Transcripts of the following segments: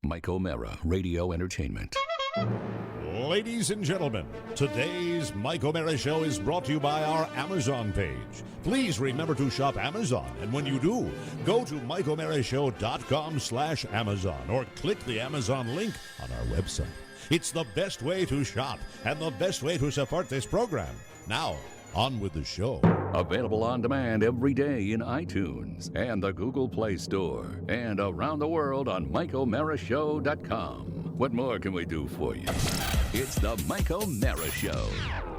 Mike O'Mara, Radio Entertainment. Ladies and gentlemen, today's Mike O'Mara Show is brought to you by our Amazon page. Please remember to shop Amazon, and when you do, go to MikeO'MaraShow.com/Amazon or click the Amazon link on our website. It's the best way to shop and the best way to support this program. Now, on with the show. Available on demand every day in iTunes and the Google Play Store and around the world on MikeO'MaraShow.com. What more can we do for you? It's the Mike O'Mara Show.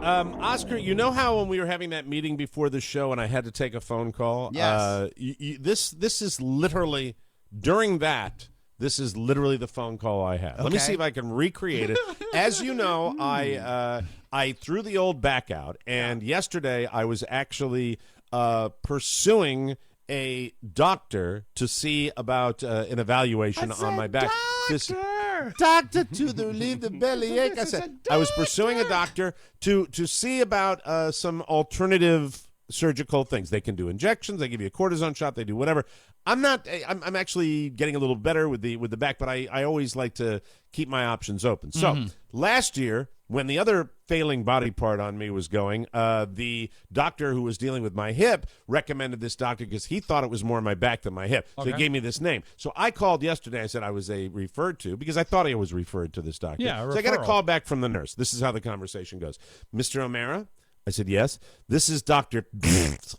Oscar, you know how when we were having that meeting before the show and I had to take a phone call? Yes. This is literally, during that, this is literally the phone call I had. Okay. Let me see if I can recreate it. As you know, I threw the old back out, and yesterday I was actually pursuing a doctor to see about an evaluation on my back. Doctor to relieve the bellyache. I was pursuing a doctor to see about some alternative surgical things. They can do injections. They give you a cortisone shot. They do whatever. I'm actually getting a little better with the back, but I always like to keep my options open. So last year, when the other failing body part on me was going, the doctor who was dealing with my hip recommended this doctor because he thought it was more my back than my hip. So he gave me this name. So I called yesterday. I said I was referred to because I thought I was referred to this doctor. Yeah, so I got a call back from the nurse. This is how the conversation goes. Mr. O'Mara? I said, yes. This is Dr.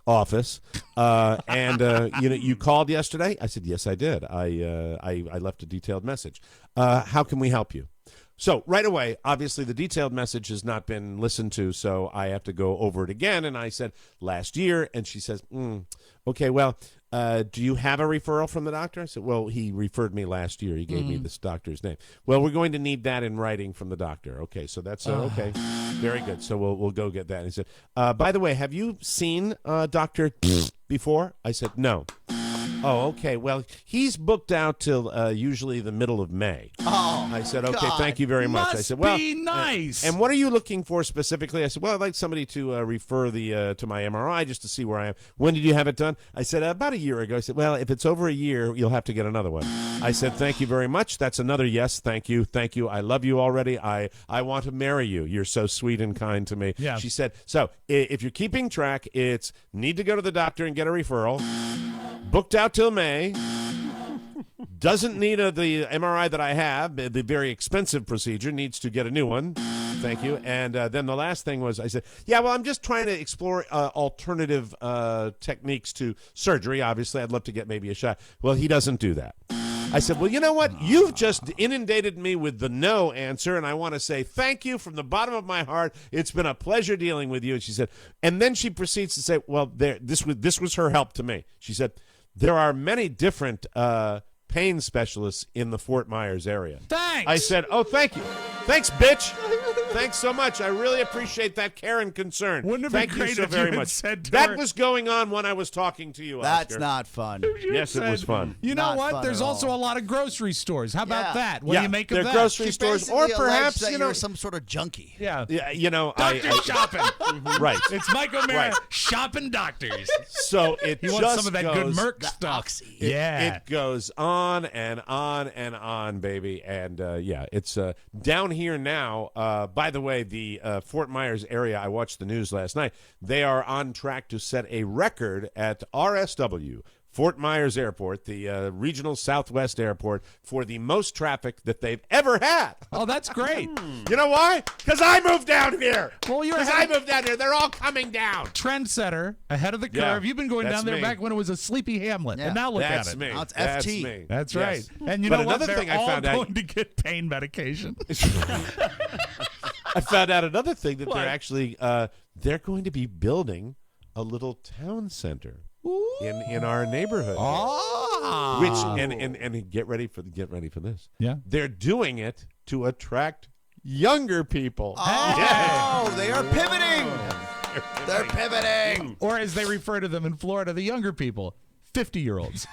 office. You called yesterday? I said, yes, I did. I left a detailed message. How can we help you? So right away, obviously the detailed message has not been listened to, so I have to go over it again. And I said, last year. And she says, okay, well, do you have a referral from the doctor? I said, well, he referred me last year. He gave me this doctor's name. Well, we're going to need that in writing from the doctor. Okay, so that's okay. Very good. So we'll go get that. And he said, by the way, have you seen Dr. before? I said, no. Oh, okay. Well, he's booked out till usually the middle of May. Oh, I said, okay, God. Thank you very much. I said, well, be nice. And what are you looking for specifically? I said, well, I'd like somebody to refer to my MRI just to see where I am. When did you have it done? I said, about a year ago. I said, well, if it's over a year, you'll have to get another one. I said, thank you very much. That's another yes. Thank you. Thank you. I love you already. I want to marry you. You're so sweet and kind to me. Yeah. She said, so if you're keeping track, it's need to go to the doctor and get a referral. Booked out till May. Doesn't need the MRI that I have. The very expensive procedure needs to get a new one. Thank you. And then the last thing was I said, yeah, well, I'm just trying to explore alternative techniques to surgery. Obviously, I'd love to get maybe a shot. Well, he doesn't do that. I said, well, you know what? You've just inundated me with the no answer, and I want to say thank you from the bottom of my heart. It's been a pleasure dealing with you. And she said, and then she proceeds to say, well, this was her help to me. She said, there are many different pain specialists in the Fort Myers area. Thanks. I said, oh, thank you. Thanks, bitch. Thanks so much. I really appreciate that care and concern. Wouldn't it Thank be you great so if you very had much. said to That her- was going on when I was talking to you, That's Oscar. not fun. Yes, it was fun. You know Not what? fun There's at also all. a lot of grocery stores. How about Yeah. that? What do you make of they're that? grocery She stores, basically or alleged perhaps that you know, you're some sort of junkie. Yeah. yeah, you know, Doctor shopping. right. It's Mike O'Mara Right. shopping doctors. So it He just wants some of that good goes- Merc The stuff. oxy. Yeah. It goes on and on and on, baby. And, it's down here now. By the way, the Fort Myers area, I watched the news last night. They are on track to set a record at RSW, Fort Myers Airport, the regional Southwest airport, for the most traffic that they've ever had. Oh, that's great. You know why? Because I moved down here. Well, you're Because I moved down here. They're all coming down. trendsetter, ahead of the curve. Yeah, You've been going that's down there me. back when it was a sleepy hamlet. Yeah. And now look That's at it. me. Now it's That's FT. me. That's Yes. right. And you But know what? another They're thing I all found out- going to get pain medication. I found out another thing that What? they're actually they're going to be building a little town center in our neighborhood. Oh. Which and get ready for this. Yeah. They're doing it to attract younger people. Oh, they are pivoting. They're pivoting. Or as they refer to them in Florida, the younger people, 50-year-olds.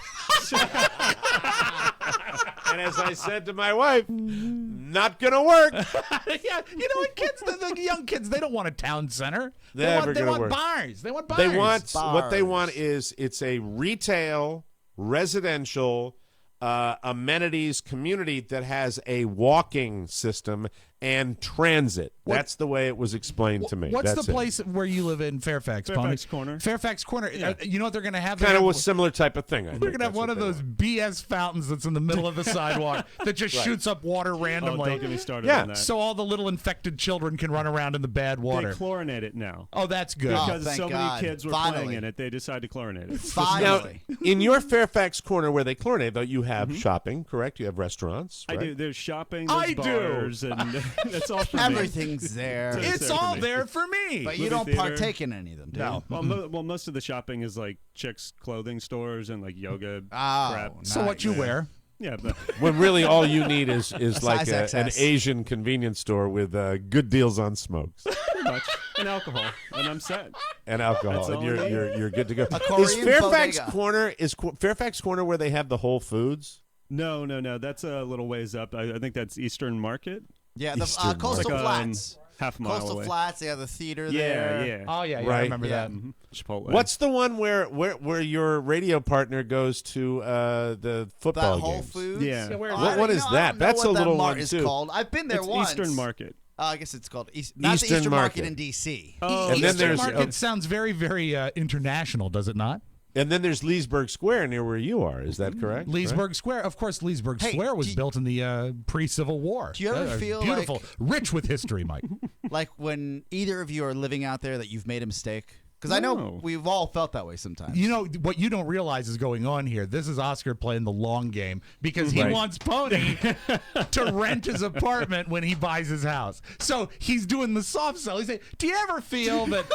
And as I said to my wife, not gonna work. Yeah, you know what, kids, the young kids, they don't want a town center. Never They gonna want work. bars. They want bars. They want what they Bars. want is it's a retail, residential, amenities community that has a walking system and transit. That's the way it was explained to me. What's That's the place where you live in Fairfax? Fairfax Pony? Corner. Fairfax Corner. Yeah. You know what they're going to have? Kind of a similar type of thing. I They're think. going to have That's one what of they those BS fountains that's in the middle of the sidewalk that just shoots up water Oh, randomly. don't get me started Yeah. on that. So all the little infected children can run around in the bad water. They chlorinate it now. Oh, that's good. Because thank so God. many kids were Finally. playing in it, they decided to chlorinate it. Now, Finally. in your Fairfax Corner where they chlorinate, though, you have shopping, correct? You have restaurants, I right? do. There's shopping, I there's do. bars, and that's all for me. Everything's there. It's It's there for all me. there for me. But you Movie don't theater. partake in any of them, do No. you? Well, most of the shopping is like chicks' clothing stores and like yoga Oh, crap. So what you nice. wear? Yeah, but When really all you need is like size an XS. Asian convenience store with good deals on smokes pretty much. And alcohol. And I'm set. and alcohol, That's and all you're I need. you're good to go. Korean Is Fairfax bodega. Corner Fairfax Corner where they have the Whole Foods? No. That's a little ways up. I think that's Eastern Market. Yeah, the Eastern Coastal Like, Flats. half a mile Coastal away. Flats, they have the theater Yeah, there. yeah. Oh, yeah, Right. I remember Yeah. that. Chipotle. What's the one where your radio partner goes to the That football Whole games? Foods? Yeah. where is I What- don't- what you is know, I that? don't know That's what a that little mart one, is too. called. I've been there It's once. Eastern Market. I guess it's called not Eastern the Eastern Market Market. in D.C. Oh, And then Eastern there's- Market sounds very, very international, does it not? And then there's Leesburg Square near where you are. Is that correct? Leesburg Square. Of course, Leesburg Hey, Square was do you- built in the pre-Civil War. Do you ever feel beautiful, like- rich with history, Mike? Like when either of you are living out there that you've made a mistake? Because I know No. we've all felt that way sometimes. You know what you don't realize is going on here. This is Oscar playing the long game because he Right. wants Pony to rent his apartment when he buys his house. So he's doing the soft sell. He's saying, "Do you ever feel that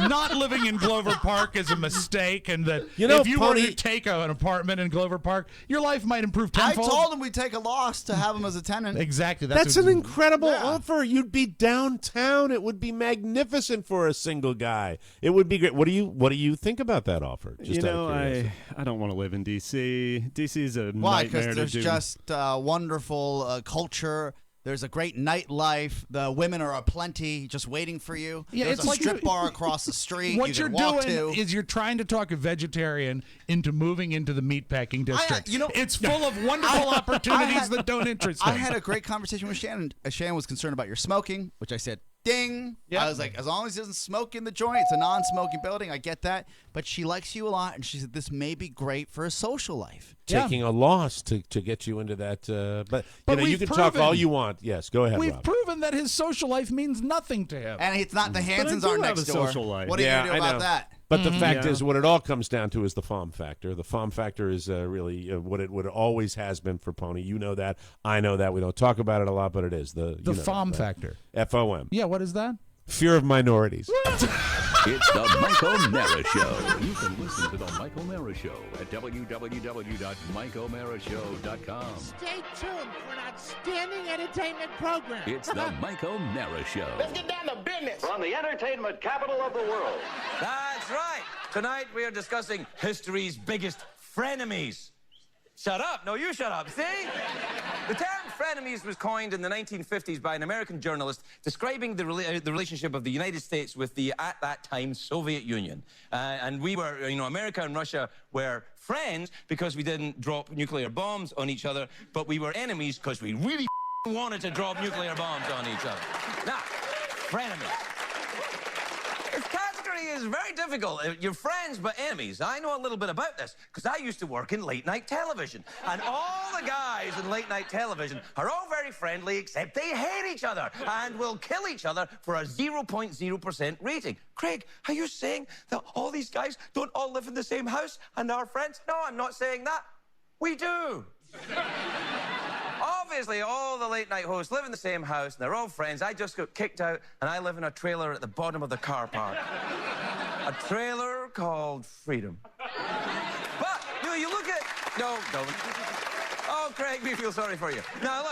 not living in Glover Park is a mistake, and that You know, if you were Pony- to take an apartment in Glover Park, your life might improve I tenfold?" told him we'd take a loss to have him as a tenant. Exactly. That's what- an incredible Yeah. offer. You'd be downtown. It would be magnificent for a single guy. It would be great. What do you think about that offer? Just You out of know, curiosity. I don't want to live in D.C. D.C.'s a Why? nightmare Because to there's do. just wonderful culture. There's a great nightlife. The women are aplenty, just waiting for you. Yeah, There's it's a like strip you- bar across the street. What you you're can walk doing to. is you're trying to talk a vegetarian into moving into the meatpacking district. you know- it's full of wonderful opportunities that don't interest I him. had a great conversation with Shannon. Shannon was concerned about your smoking, which I said, ding. I was like, as long as he doesn't smoke in the joint, it's a non-smoking building. I get that. But she likes you a lot, and she said this may be great for a social life. Taking a loss to get you into that. But you know, you we've can talk all proven- you want. Yes, go ahead, We've Rob. proven that his social life means nothing to him. And it's not the I Hansons do aren't have next a door. social life. What are you Yeah, going to I do about know. that? But the fact Yeah. is, what it all comes down to is the FOM factor. The FOM factor is really what it always has been for Pony. You know that. I know that. We don't talk about it a lot, but it is the the FOM factor. FOM. Yeah, what is that? Fear of minorities. It's the Michael Mara Show. You can listen to the Michael Mara Show at www.michaelmarashow.com. Stay tuned for an outstanding entertainment program. It's the Michael Mara Show. Let's get down to business. From the entertainment capital of the world. That's right. Tonight we are discussing history's biggest frenemies. Shut up. No, you shut up. See? The term frenemies was coined in the 1950s by an American journalist describing the relationship of the United States with the, at that time, Soviet Union. And we were, America and Russia were friends because we didn't drop nuclear bombs on each other, but we were enemies because we really wanted to drop nuclear bombs on each other. Now, frenemies. This category is very difficult. You're friends but enemies. I know a little bit about this because I used to work in late night television. And all the guys in late night television are all very friendly except they hate each other and will kill each other for a 0.0% rating. Craig, are you saying that all these guys don't all live in the same house and are friends? No, I'm not saying that. We do. Obviously, all the late-night hosts live in the same house, and they're all friends. I just got kicked out, and I live in a trailer at the bottom of the car park. A trailer called Freedom. But, you look at... No, don't. Oh, Craig, we feel sorry for you. Now,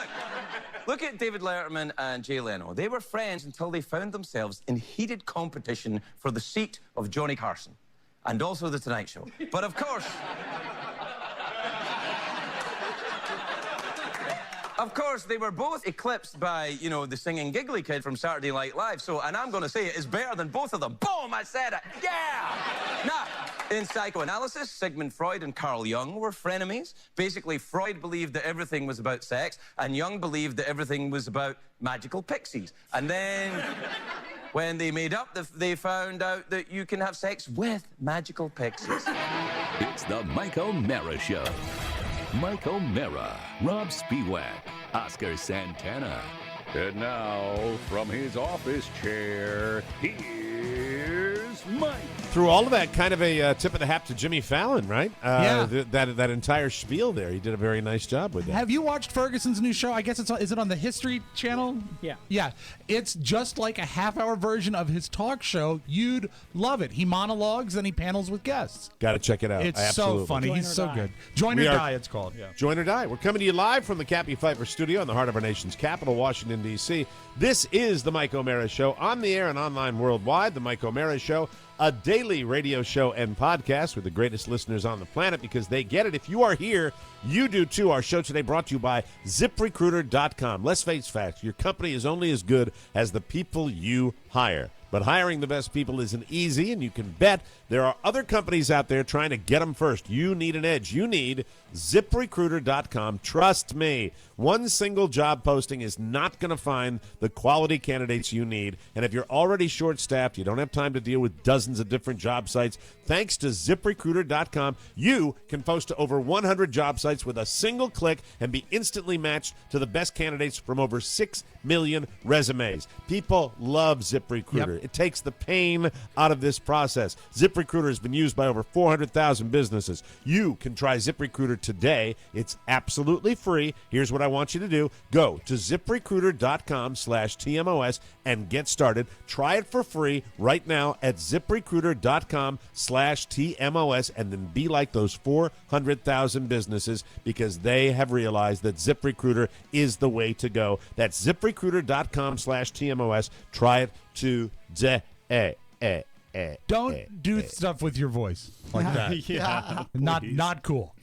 look at David Letterman and Jay Leno. They were friends until they found themselves in heated competition for the seat of Johnny Carson, and also The Tonight Show. But, of course... Of course, they were both eclipsed by, the singing giggly kid from Saturday Night Live. So, and I'm going to say it is better than both of them. Boom, I said it. Yeah! Now, In psychoanalysis, Sigmund Freud and Carl Jung were frenemies. Basically, Freud believed that everything was about sex, and Jung believed that everything was about magical pixies. And then, when they made up, they found out that you can have sex with magical pixies. It's the Mike O'Mara Show. Mike O'Mara, Rob Spiewak, Oscar Santana. And now, from his office chair, here's Mike. Through all of that, kind of a tip of the hat to Jimmy Fallon, right? Yeah. That entire spiel there, he did a very nice job with that. Have you watched Ferguson's new show? I guess is it on the History Channel? Yeah. Yeah. It's just like a half-hour version of his talk show. You'd love it. He monologues and he panels with guests. Got to check it out. It's Absolutely. so funny. Join He's or so die. good. Join or We are- Die, it's called. Yeah. Join or die. We're coming to you live from the Cappy Pfeiffer studio in the heart of our nation's capital, Washington, D.C. This is the Mike O'Mara Show, on the air and online worldwide. The Mike O'Mara Show, a daily radio show and podcast with the greatest listeners on the planet because they get it. If you are here, you do too. Our show today brought to you by ZipRecruiter.com. Let's face facts. Your company is only as good as the people you hire. But hiring the best people isn't easy, and you can bet there are other companies out there trying to get them first. You need an edge. You need ZipRecruiter.com. Trust me, one single job posting is not going to find the quality candidates you need. And if you're already short-staffed, you don't have time to deal with dozens of different job sites, thanks to ZipRecruiter.com, you can post to over 100 job sites with a single click and be instantly matched to the best candidates from over 6 million resumes. People love ZipRecruiter. Yep. It takes the pain out of this process. ZipRecruiter has been used by over 400,000 businesses. You can try ZipRecruiter today. It's absolutely free. Here's what I want you to do. Go to ZipRecruiter.com/TMOS and get started. Try it for free right now at ZipRecruiter.com/TMOS and then be like those 400,000 businesses because they have realized that ZipRecruiter is the way to go. That's ZipRecruiter.com/TMOS. Try it today. Don't do stuff with your voice like that. Yeah. Not cool.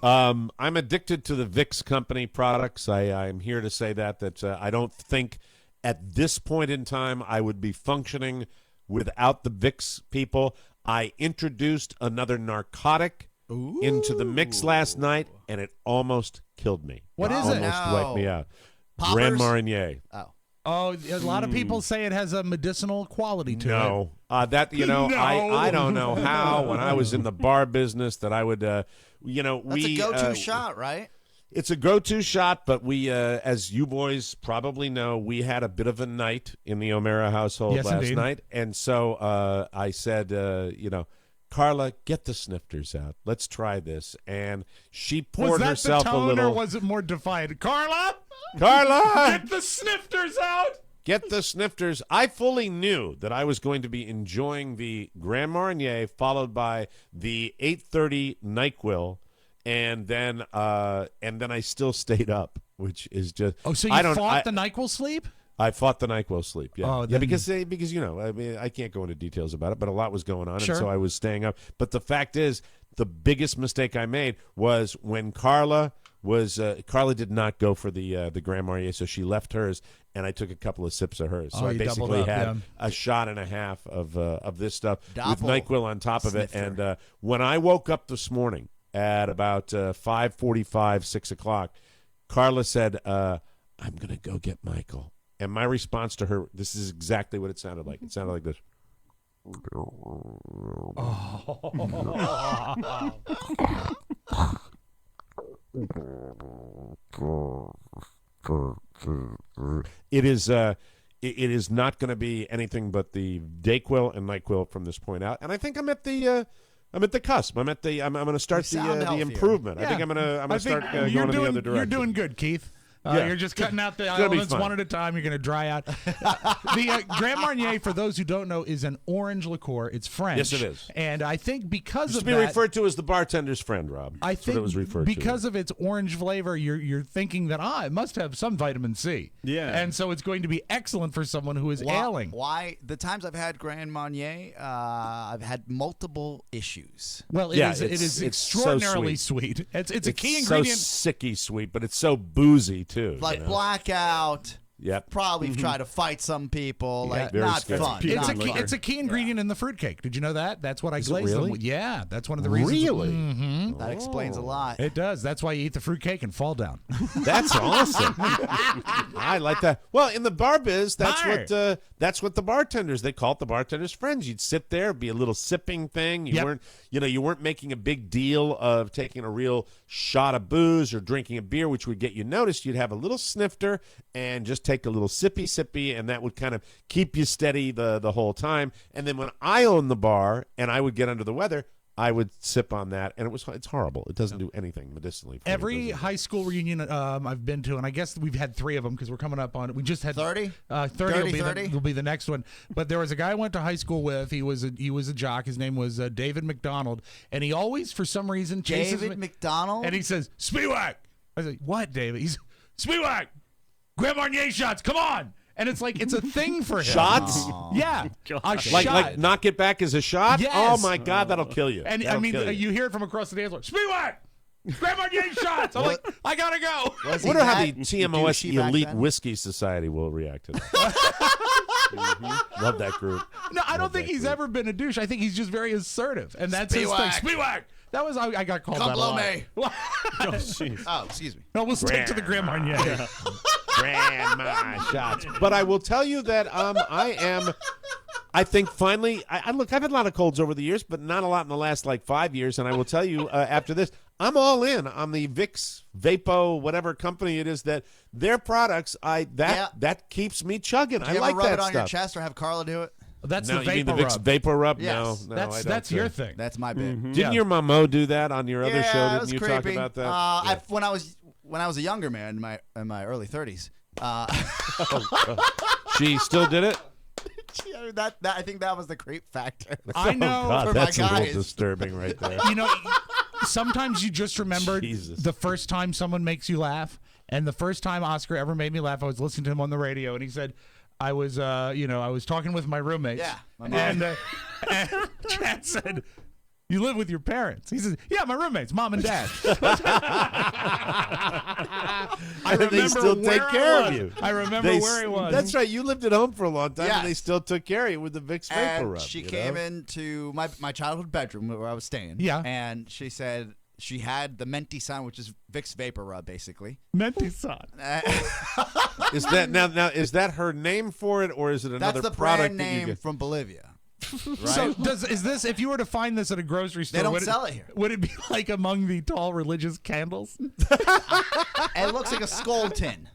I'm addicted to the Vicks company products. I'm here to say that I don't think at this point in time I would be functioning without the Vicks people. I introduced another narcotic into the mix last night, and it almost killed me. What is it? Almost wiped me out. Poppers? Grand Marnier. Oh, a lot of people say it has a medicinal quality to it. No, I don't know how. When I was in the bar business, that I would, That's a go-to shot, right? It's a go-to shot, but we, as you boys probably know, we had a bit of a night in the O'Mara household Yes, last indeed. night, and so I said, Carla, get the snifters out. Let's try this. And she poured Was that herself the a tone, little. or was it more defiant? Carla, Carla, get the snifters out. get the snifters. I fully knew that I was going to be enjoying the Grand Marnier, followed by the 8:30 NyQuil, and then I still stayed up, which is just. Oh, so you fought the NyQuil sleep? I fought the NyQuil sleep. Yeah, Oh, yeah, then- because I mean, I can't go into details about it, but a lot was going on, Sure. and so I was staying up. But the fact is, the biggest mistake I made was when Carla did not go for the Grand Marnier, so she left hers, and I took a couple of sips of hers. So Oh, I you doubled basically up, had yeah. a shot and a half of this stuff with Double NyQuil on top of it. snifter. And when I woke up this morning at about 5:45, 6 o'clock, Carla said, "I'm going to go get Michael." And my response to her, this is exactly what it sounded like. It sounded like this. It is not going to be anything but the Dayquil and NyQuil from this point out. And I think I'm at the cusp. I'm going to start sound the healthier. improvement. I think I'm going to start going in the other direction. You're doing good, Keith. Yeah. You're just cutting out the gonna be elements fun. one at a time. You're going to dry out. The Grand Marnier, for those who don't know, is an orange liqueur. It's French. Yes, it is. And I think because Used of to be that, referred to as the bartender's friend, Rob. I That's think what it was referred because to. of its orange flavor, you're thinking that it must have some vitamin C. Yeah. And so it's going to be excellent for someone who is ailing. Why? The times I've had Grand Marnier, I've had multiple issues. Well, Yeah, it is it's so extraordinarily sweet. It's a key ingredient. so sicky sweet, but it's so boozy too. Like you know? blackout, Yep. Probably try to fight some people. Like very not scary. fun. It's not fun. it's a key ingredient in the fruitcake. Did you know that? That's what I Is it glaze them really? with. Yeah, that's one of the reasons. Really? That explains a lot. It does. That's why you eat the fruitcake and fall down. That's awesome. I like that. Well, in the bar biz, that's what the bartenders, they call it the bartender's friends. You'd sit there, it'd be a little sipping thing. You weren't making a big deal of taking a real shot of booze or drinking a beer, which would get you noticed. You'd have a little snifter and just take a little sippy, and that would kind of keep you steady the whole time. And then when I owned the bar and I would get under the weather, I would sip on that, and it's horrible. It doesn't do anything medicinally. For Every me, high school reunion I've been to, and I guess we've had 3 of them because we're coming up on. We just had 30. 30 will be the next one. But there was a guy I went to high school with. He was a jock. His name was David McDonald, and he always, for some reason, chases David me. McDonald? And he says, "Spiewak." I was like, "What, David?" He's Spiewak. Grand Marnier shots. Come on. And it's like it's a thing for him. Shots? Yeah. A shot. Like knock it back as a shot? Yes. Oh, my God, that'll kill you. And That'll I mean, kill you hear it from across the dance floor. Spiewak. Grand Marnier shots. I'm like, I gotta go. Was I he wonder how the that TMOS douchey back Elite then? Whiskey Society will react to that. Love that group. No, I don't Love think that he's group. ever been a douche. I think he's just very assertive, and that's his thing. Spiewak. Spiewak. That was I got called Come that a blow lot. me. Oh, jeez. Oh, excuse me. No, we'll stick to the Grand Marnier. Grandma shots. But I will tell you that I think finally, look, I've had a lot of colds over the years, but not a lot in the last 5 years. And I will tell you after this, I'm all in on the Vicks, Vapo, whatever company it is, that their products, that keeps me chugging. Do I you like ever rub that it on stuff. your chest or have Carla do it? That's No, the you mean vapor the Vicks rub. Vapor Rub? Yes. No, I don't. That's your thing. That's my bit. Didn't Yeah. your mamo do that on your other Yeah, show? it Didn't was you creepy. talk about that? When I was a younger man in my early 30s. She still did it? that I think that was the creep factor. I know. Oh, God, for my that's a little guys. disturbing right there. You know, sometimes you just remember Jesus. the first time someone makes you laugh. And the first time Oscar ever made me laugh, I was listening to him on the radio, and he said, I was talking with my roommates. Yeah, my and Chad said, "You live with your parents?" He says, "Yeah, my roommates, mom and dad." I And they remember still take where I care of was. you. I remember where he was. That's right. You lived at home for a long time, Yes. and they still took care of you with the Vicks Vapor And Rub. she you came know? into my childhood bedroom where I was staying. Yeah. And she said she had the Menti Sun, which is Vicks Vapor Rub, basically. Menti-san. Is that now? Is that her name for it, or is it another That's the product brand that you name get? from Bolivia. Right? So is this, if you were to find this at a grocery store, They don't would sell it here. Would it be like among the tall religious candles? It looks like a skull tin.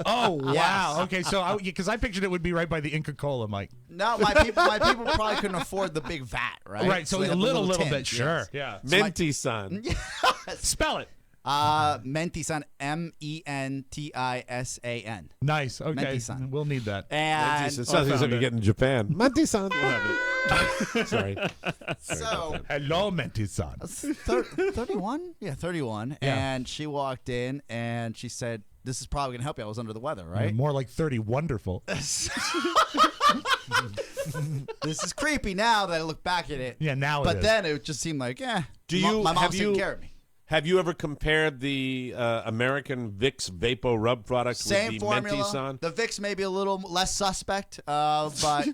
Oh, wow. Yes. Okay, so because I pictured it would be right by the Inca Cola, Mike. No, my people probably couldn't afford the big vat, right? Right, so they a have the little tins, bit, sure. yes. Yeah. Menti-san. Spell it. Mentisan, Mentisan. Nice. Okay. Menti-san. We'll need that. And It sounds like you get in Japan. Menti-san. Sorry. so Hello, Menti-san. 31? Yeah, 31. Yeah. And she walked in and she said, "This is probably going to help you." I was under the weather, Yeah, right? more like 30. Wonderful. This is creepy now that I look back at it. Yeah, now it But is. then it just seemed like, my mom's have taking you- care of me. Have you ever compared the American Vicks Vapor Rub product Same with the formula. Menti-san? The Vicks may be a little less suspect, but you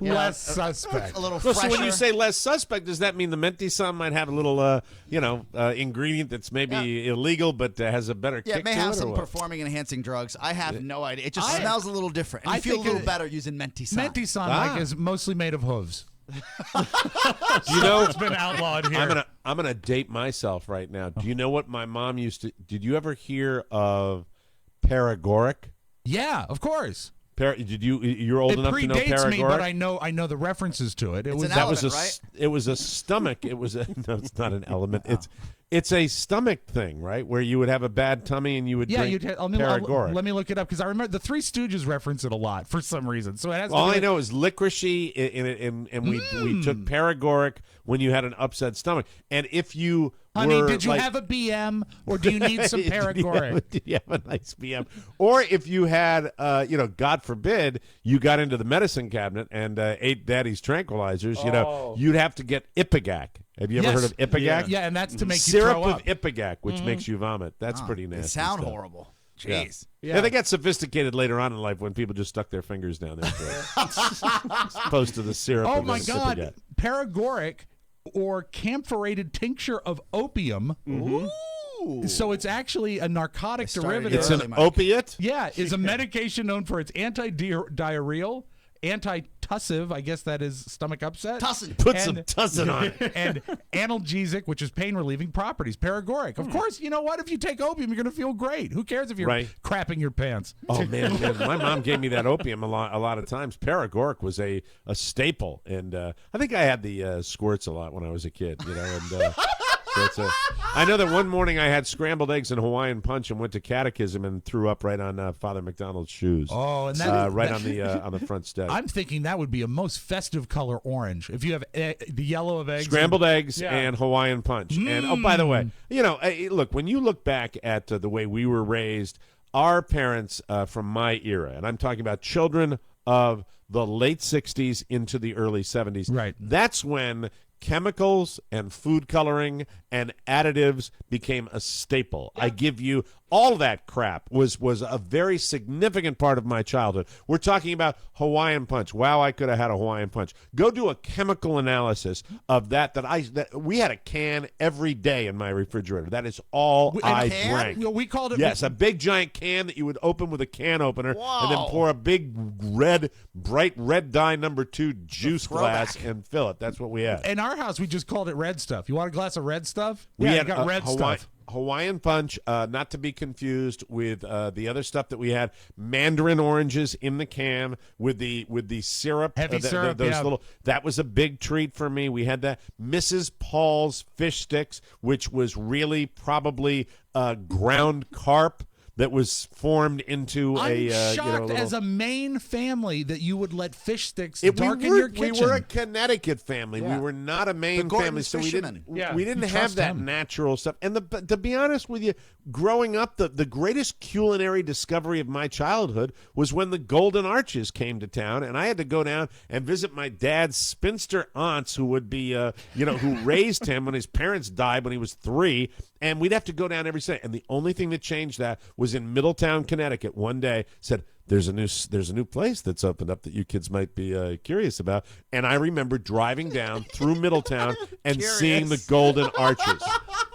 know, Less suspect. a little Well, fresher. so when you say less suspect, does that mean the Menti-san might have a little, ingredient that's maybe illegal but has a better yeah, kick it may to have it, or some what? performing enhancing drugs. I have no idea. It just I- smells a little different. And I you feel a think little it- better using Menti-san. Menti-san, Ah. Mike, is mostly made of hooves. You know, It's been outlawed here. I'm gonna date myself right now. Do you know what my mom used to? Did you ever hear of paregoric? Yeah, of course. You're old It enough to know predates paregoric? me, but I know the references to it. It It's was an That was a element, right? it was a stomach. It was a no, it's not an element. It's a stomach thing, right? Where you would have a bad tummy and you would drink paregoric. let me look it up because I remember the Three Stooges reference it a lot for some reason. So it has. All to be I know is licoricey in it, and we took paregoric when you had an upset stomach. And if you Honey, were, did you like, have a BM or do you need some paregoric? Did you have a nice BM? Or if you had, God forbid, you got into the medicine cabinet and ate Daddy's tranquilizers, you'd have to get Ipecac. Have you ever Yes. heard of Ipecac? Yeah, and that's to make you Syrup throw of up. Ipecac, which makes you vomit. That's pretty nasty. They sound stuff. horrible. Jeez. Yeah, they got sophisticated later on in life when people just stuck their fingers down their throat, as opposed to the syrup. Oh and my the God! Sippagate. Paregoric or camphorated tincture of opium. Ooh. So it's actually a narcotic They started derivative. It's an Mike. opiate. Yeah, is a medication known for its anti-diarrheal, anti-tussive, I guess that is stomach upset. Tussin. Put some tussin on it. And analgesic, which is pain-relieving properties. Paregoric. Of course, you know what? If you take opium, you're going to feel great. Who cares if you're Right. crapping your pants? Oh man, my mom gave me that opium a lot of times. Paregoric was a staple, and I think I had the squirts a lot when I was a kid. You know, and I know that one morning I had scrambled eggs and Hawaiian punch and went to catechism and threw up right on Father McDonald's shoes. Oh, and right on the front step. I'm thinking that would be a most festive color orange. If you have the yellow of eggs. Scrambled eggs Yeah. and Hawaiian punch. And oh, by the way, you know, look, when you look back at the way we were raised, our parents from my era, and I'm talking about children of the late 60s into the early 70s. Right. That's when chemicals and food coloring and additives became a staple. I give you all that crap was a very significant part of my childhood. We're talking about Hawaiian punch. Wow, I could have had a Hawaiian punch. Go do a chemical analysis of that we had a can every day in my refrigerator. That is all I drank. You know, we called it. Yes, a big giant can that you would open with a can opener and then pour a big bright red dye number 2 juice glass and fill it. That's what we had. In our house, we just called it red stuff. You want a glass of red stuff? We Yeah, had you got red stuff. Hawaiian punch, not to be confused with the other stuff that we had. Mandarin oranges in the can with the syrup, Heavy syrup. Those Yeah. little. That was a big treat for me. We had that Mrs. Paul's fish sticks, which was really probably ground carp that was formed into I'm shocked little, as a Maine family that you would let fish sticks we darken were, your kitchen. We were a Connecticut family. Yeah. We were not a Maine Gordon's family, so fishermen. we didn't You have trust that him. natural stuff. And to be honest with you, growing up, the greatest culinary discovery of my childhood was when the Golden Arches came to town, and I had to go down and visit my dad's spinster aunts who would be, who raised him when his parents died when he was 3. And we'd have to go down every Sunday. And the only thing that changed that was in Middletown, Connecticut. One day said, there's a new place that's opened up that you kids might be curious about. And I remember driving down through Middletown and seeing the Golden Arches.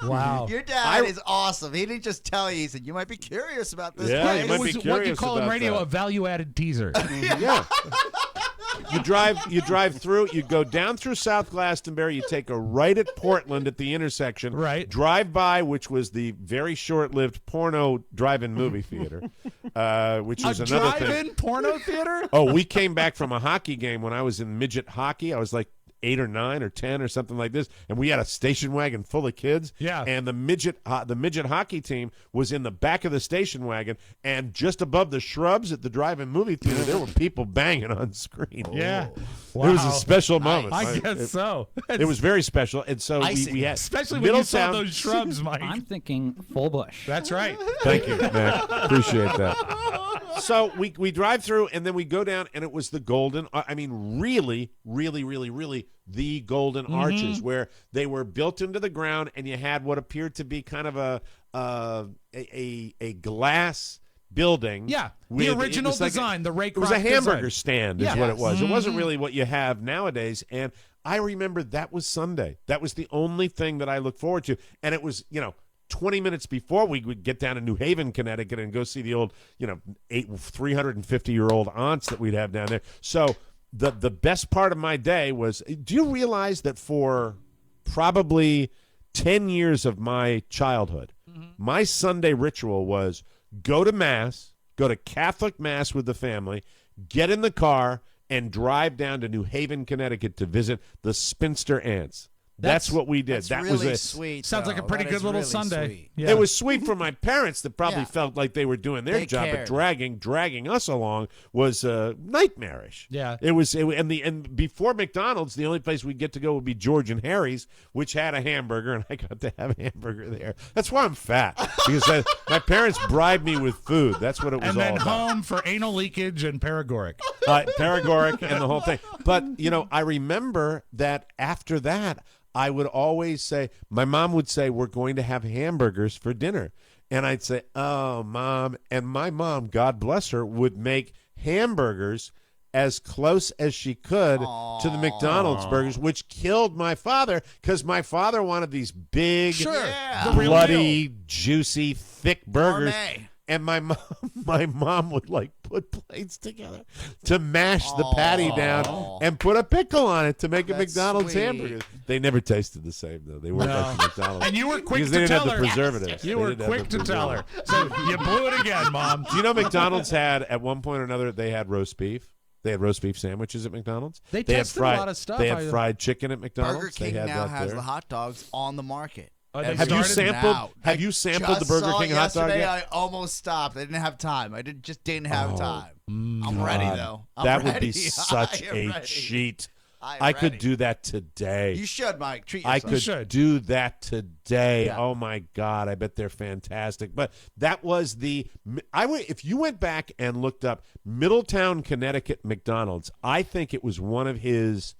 Wow. Your dad is awesome. He didn't just tell you. He said, you might be curious about this Yeah, place. you might It be was what you curious call in about radio that. a value-added teaser. Yeah. You drive through, you go down through South Glastonbury, you take a right at Portland at the intersection. Right. Drive by, which was the very short-lived porno drive-in movie theater, which was A another thing. drive-in porno theater? Oh, we came back from a hockey game when I was in midget hockey. I was like 8 or 9 or 10 or something like this, and we had a station wagon full of kids. Yeah. And the midget hockey team was in the back of the station wagon, and just above the shrubs at the drive-in movie theater, there were people banging on screen. Yeah. It was a Wow. special moment. I guess so. It was very special, and so we had Especially when you saw Middletown- those shrubs, Mike. I'm thinking full bush. That's right. Thank you, Mac. Appreciate that. So we drive through, and then we go down, and it was the Golden. I mean, really, really, really, really, the Golden Arches, where they were built into the ground, and you had what appeared to be kind of a glass building. Yeah, the with- it original was like design, the Ray It was a Kroc hamburger design. stand, is Yeah. what it was. It wasn't really what you have nowadays, and I remember that was Sunday. That was the only thing that I looked forward to, and it was 20 minutes before we would get down to New Haven, Connecticut, and go see the old 350-year-old aunts that we'd have down there. So the best part of my day was, do you realize that for probably 10 years of my childhood, my Sunday ritual was go to Mass, go to Catholic Mass with the family, get in the car, and drive down to New Haven, Connecticut to visit the spinster aunts. That's what we did. That's that really was sweet. Sounds like a though. pretty That good is little really Sunday. sweet. Yeah. It was sweet for my parents that probably Yeah. felt like they were doing their They job, cared. but dragging us along was nightmarish. Yeah. And before McDonald's, the only place we'd get to go would be George and Harry's, which had a hamburger, and I got to have a hamburger there. That's why I'm fat, because my parents bribed me with food. That's what it was and then all about. home for anal leakage and paregoric. Paregoric and the whole thing. But, I remember that after that, I would always say, my mom would say, we're going to have hamburgers for dinner. And I'd say, "Oh, Mom." And my mom, God bless her, would make hamburgers as close as she could to the McDonald's burgers, which killed my father because my father wanted these big, bloody, juicy, thick burgers. Gourmet. And my mom would like put plates together to mash the patty down and put a pickle on it to make a McDonald's hamburger. They never tasted the same though. They weren't like the McDonald's. And you were quick because to they didn't tell have her. the preservatives. You were quick to tell her. So you blew it again, Mom. Do you know McDonald's had at one point or another they had roast beef? They had roast beef sandwiches at McDonald's. They had tested a fried, lot of stuff. They had fried chicken at McDonald's. Burger King they had now that has there. the hot dogs on the market. Oh, they Have you started sampled? now. Have you sampled the Burger King hot dog yesterday, yet? I almost stopped. I didn't have time. I just didn't have time. I'm ready though. That would ready. be such I am a ready. cheat. I could ready. do that today. You should, Mike. Treat I yourself. could should. do that today. Yeah. Oh my God, I bet they're fantastic. But that was if you went back and looked up Middletown, Connecticut McDonald's, I think it was one of his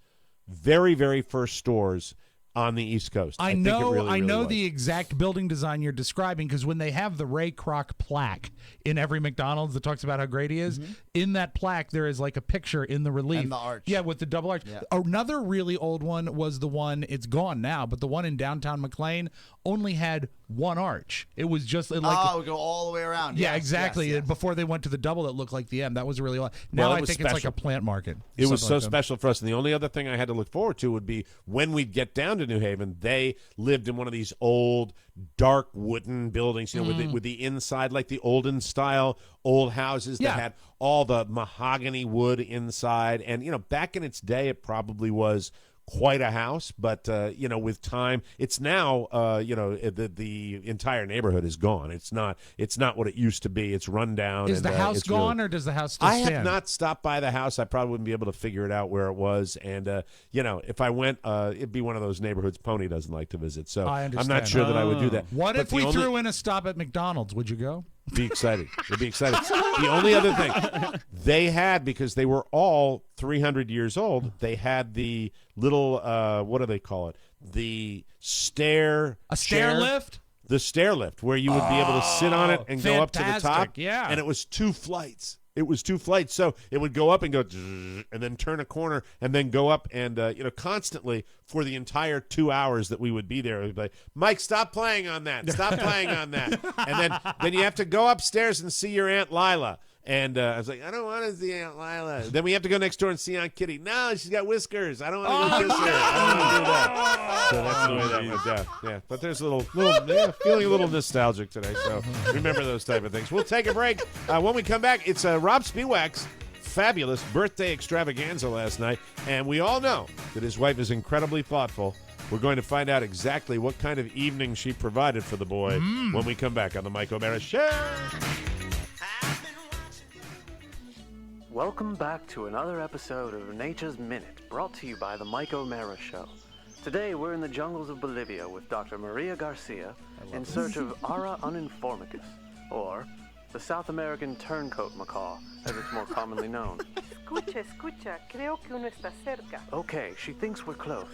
very, very first stores on the East Coast. I think it know really was. the exact building design you're describing because when they have the Ray Kroc plaque in every McDonald's that talks about how great he is, in that plaque there is like a picture in the relief. And the arch. Yeah, with the double arch. Yeah. Another really old one was the one, it's gone now, but the one in downtown McLean only had one arch. It was just like... we go all the way around. yeah, Yes, exactly. yes, yes. And before they went to the double that looked like the M, that was really odd. Well, Now it I was think it's like special. a plant market. It was Something so like that. special for us. And the only other thing I had to look forward to would be when we'd get down to New Haven, they lived in one of these old, dark wooden buildings, you know, with the inside, like the olden style old houses that had all the mahogany wood inside. And, you know, back in its day, it probably was quite a house, but you know, with time, it's now you know, the entire neighborhood is gone. It's not what it used to be. It's run down. Is the house gone or does the house still I stand? have not stopped by the house. I probably wouldn't be able to figure it out where it was. And you know, if I went, it'd be one of those neighborhoods Pony doesn't like to visit. So I I'm understand. not sure that I would do that. What But if the we only- threw in a stop at McDonald's? Would you go? Be excited. They'd be excited. The only other thing they had, because they were all 300 years old, they had the little what do they call it? The stair Stair chair? lift? The stair lift, where you would be able to sit on it and go up to the top. Fantastic, yeah. And it was 2 flights. It was 2 flights, so it would go up and go, and then turn a corner, and then go up, and you know, constantly for the entire 2 hours that we would be there, we'd be like, Mike, stop playing on that, stop playing on that, and then you have to go upstairs and see your Aunt Lila. And I was like, I don't want to see Aunt Lila. Then we have to go next door and see Aunt Kitty. No, she's got whiskers. I don't want to go kiss her. I don't want to do that. So that's the way that went down. Yeah, but there's a little feeling a little nostalgic today. So remember those type of things. We'll take a break. When we come back, it's Rob Spiewak's fabulous birthday extravaganza last night. And we all know that his wife is incredibly thoughtful. We're going to find out exactly what kind of evening she provided for the boy when we come back on the Mike O'Mara Show. Welcome back to another episode of Nature's Minute, brought to you by the Mike O'Mara Show. Today we're in the jungles of Bolivia with Dr. Maria Garcia in search of Ara uniformicus, or the South American turncoat macaw, as it's more commonly known. Escucha, creo que uno está cerca. Okay, she thinks we're close.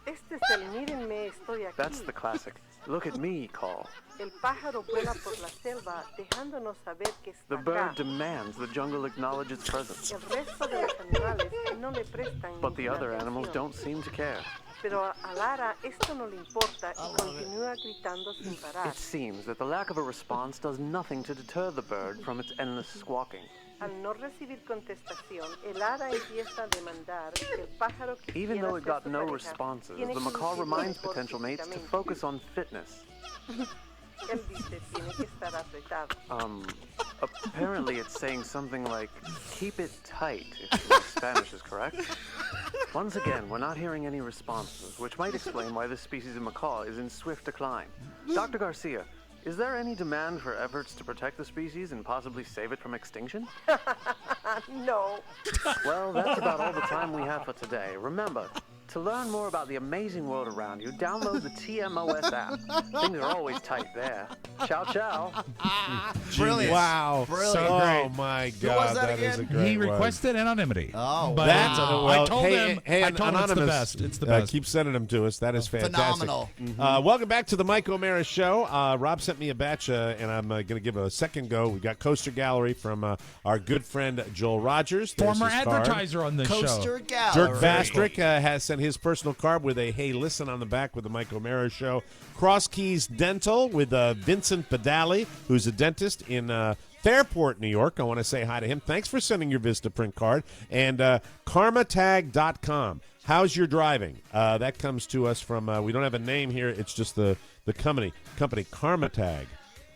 Este es el mírenme, estoy aquí. That's the classic look at me call. El pájaro vuela por la selva, dejándonos saber que está The bird acá. demands the jungle acknowledge its presence. El resto de los animales no le prestan But the ninguna other animals atención. don't seem to care. Pero a Lara esto no le importa y continúa gritando sin parar. It seems that the lack of a response does nothing to deter the bird from its endless squawking. Al no recibir contestación, el Ara empieza a demandar que el pájaro que Even quiera though it ser got su no pareja responses, tiene the que macaw lucirlo reminds mejor potential mates to físicamente. focus on fitness. Él dice, tiene que estar apretado. Apparently it's saying something like, keep it tight, if my Spanish is correct. Once again, we're not hearing any responses, which might explain why this species of macaw is in swift decline. Dr. Garcia, is there any demand for efforts to protect the species and possibly save it from extinction? No. Well, that's about all the time we have for today. Remember, To learn more about the amazing world around you, download the TMOS app. Things are always tight there. Ciao, ciao. Brilliant. Wow. Brilliant. So Oh, great. my was God. that That is a again? great He one. requested anonymity. Oh, but That's I told him. Hey, I told him it's the Anonymous, best. It's the best. Keep sending them to us. That is fantastic. Phenomenal. Welcome back to the Mike O'Mara Show. Rob sent me a batch, and I'm going to give a second go. We've got Coaster Gallery from our good friend Joel Rogers. There's Former his card. advertiser on this show. Coaster Gallery. Dirk Vastrick has sent his personal card with a "Hey, listen" on the back with the Mike O'Mara Show. Cross Keys Dental with Vincent Badali, who's a dentist in Fairport, New York. I want to say hi to him. Thanks for sending your Vistaprint card. And karmatag.com. How's your driving? That comes to us from, we don't have a name here. It's just the company Karmatag.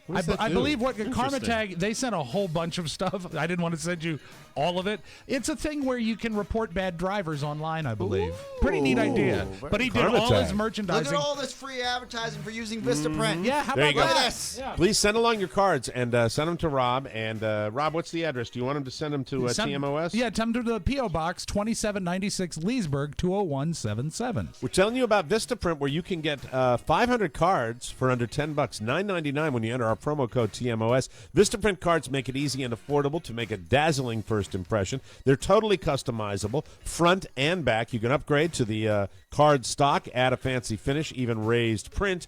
What does that I do? believe what Interesting. Karmatag, they sent a whole bunch of stuff. I didn't want to send you all of it. It's a thing where you can report bad drivers online, I believe. Pretty neat idea. But he did all Karmatag. his merchandising. Look at all this free advertising for using Vistaprint. Yeah, how There about you go. that? Yeah. Please send along your cards and send them to Rob. And Rob, what's the address? Do you want him to send them to TMOS? Yeah, send them to the P.O. Box 2796 Leesburg 20177. We're telling you about Vistaprint, where you can get 500 cards for under $10, $9.99 when you enter our promo code TMOS. Vistaprint cards make it easy and affordable to make a dazzling first impression. They're totally customizable, front and back. You can upgrade to the card stock, add a fancy finish, even raised print.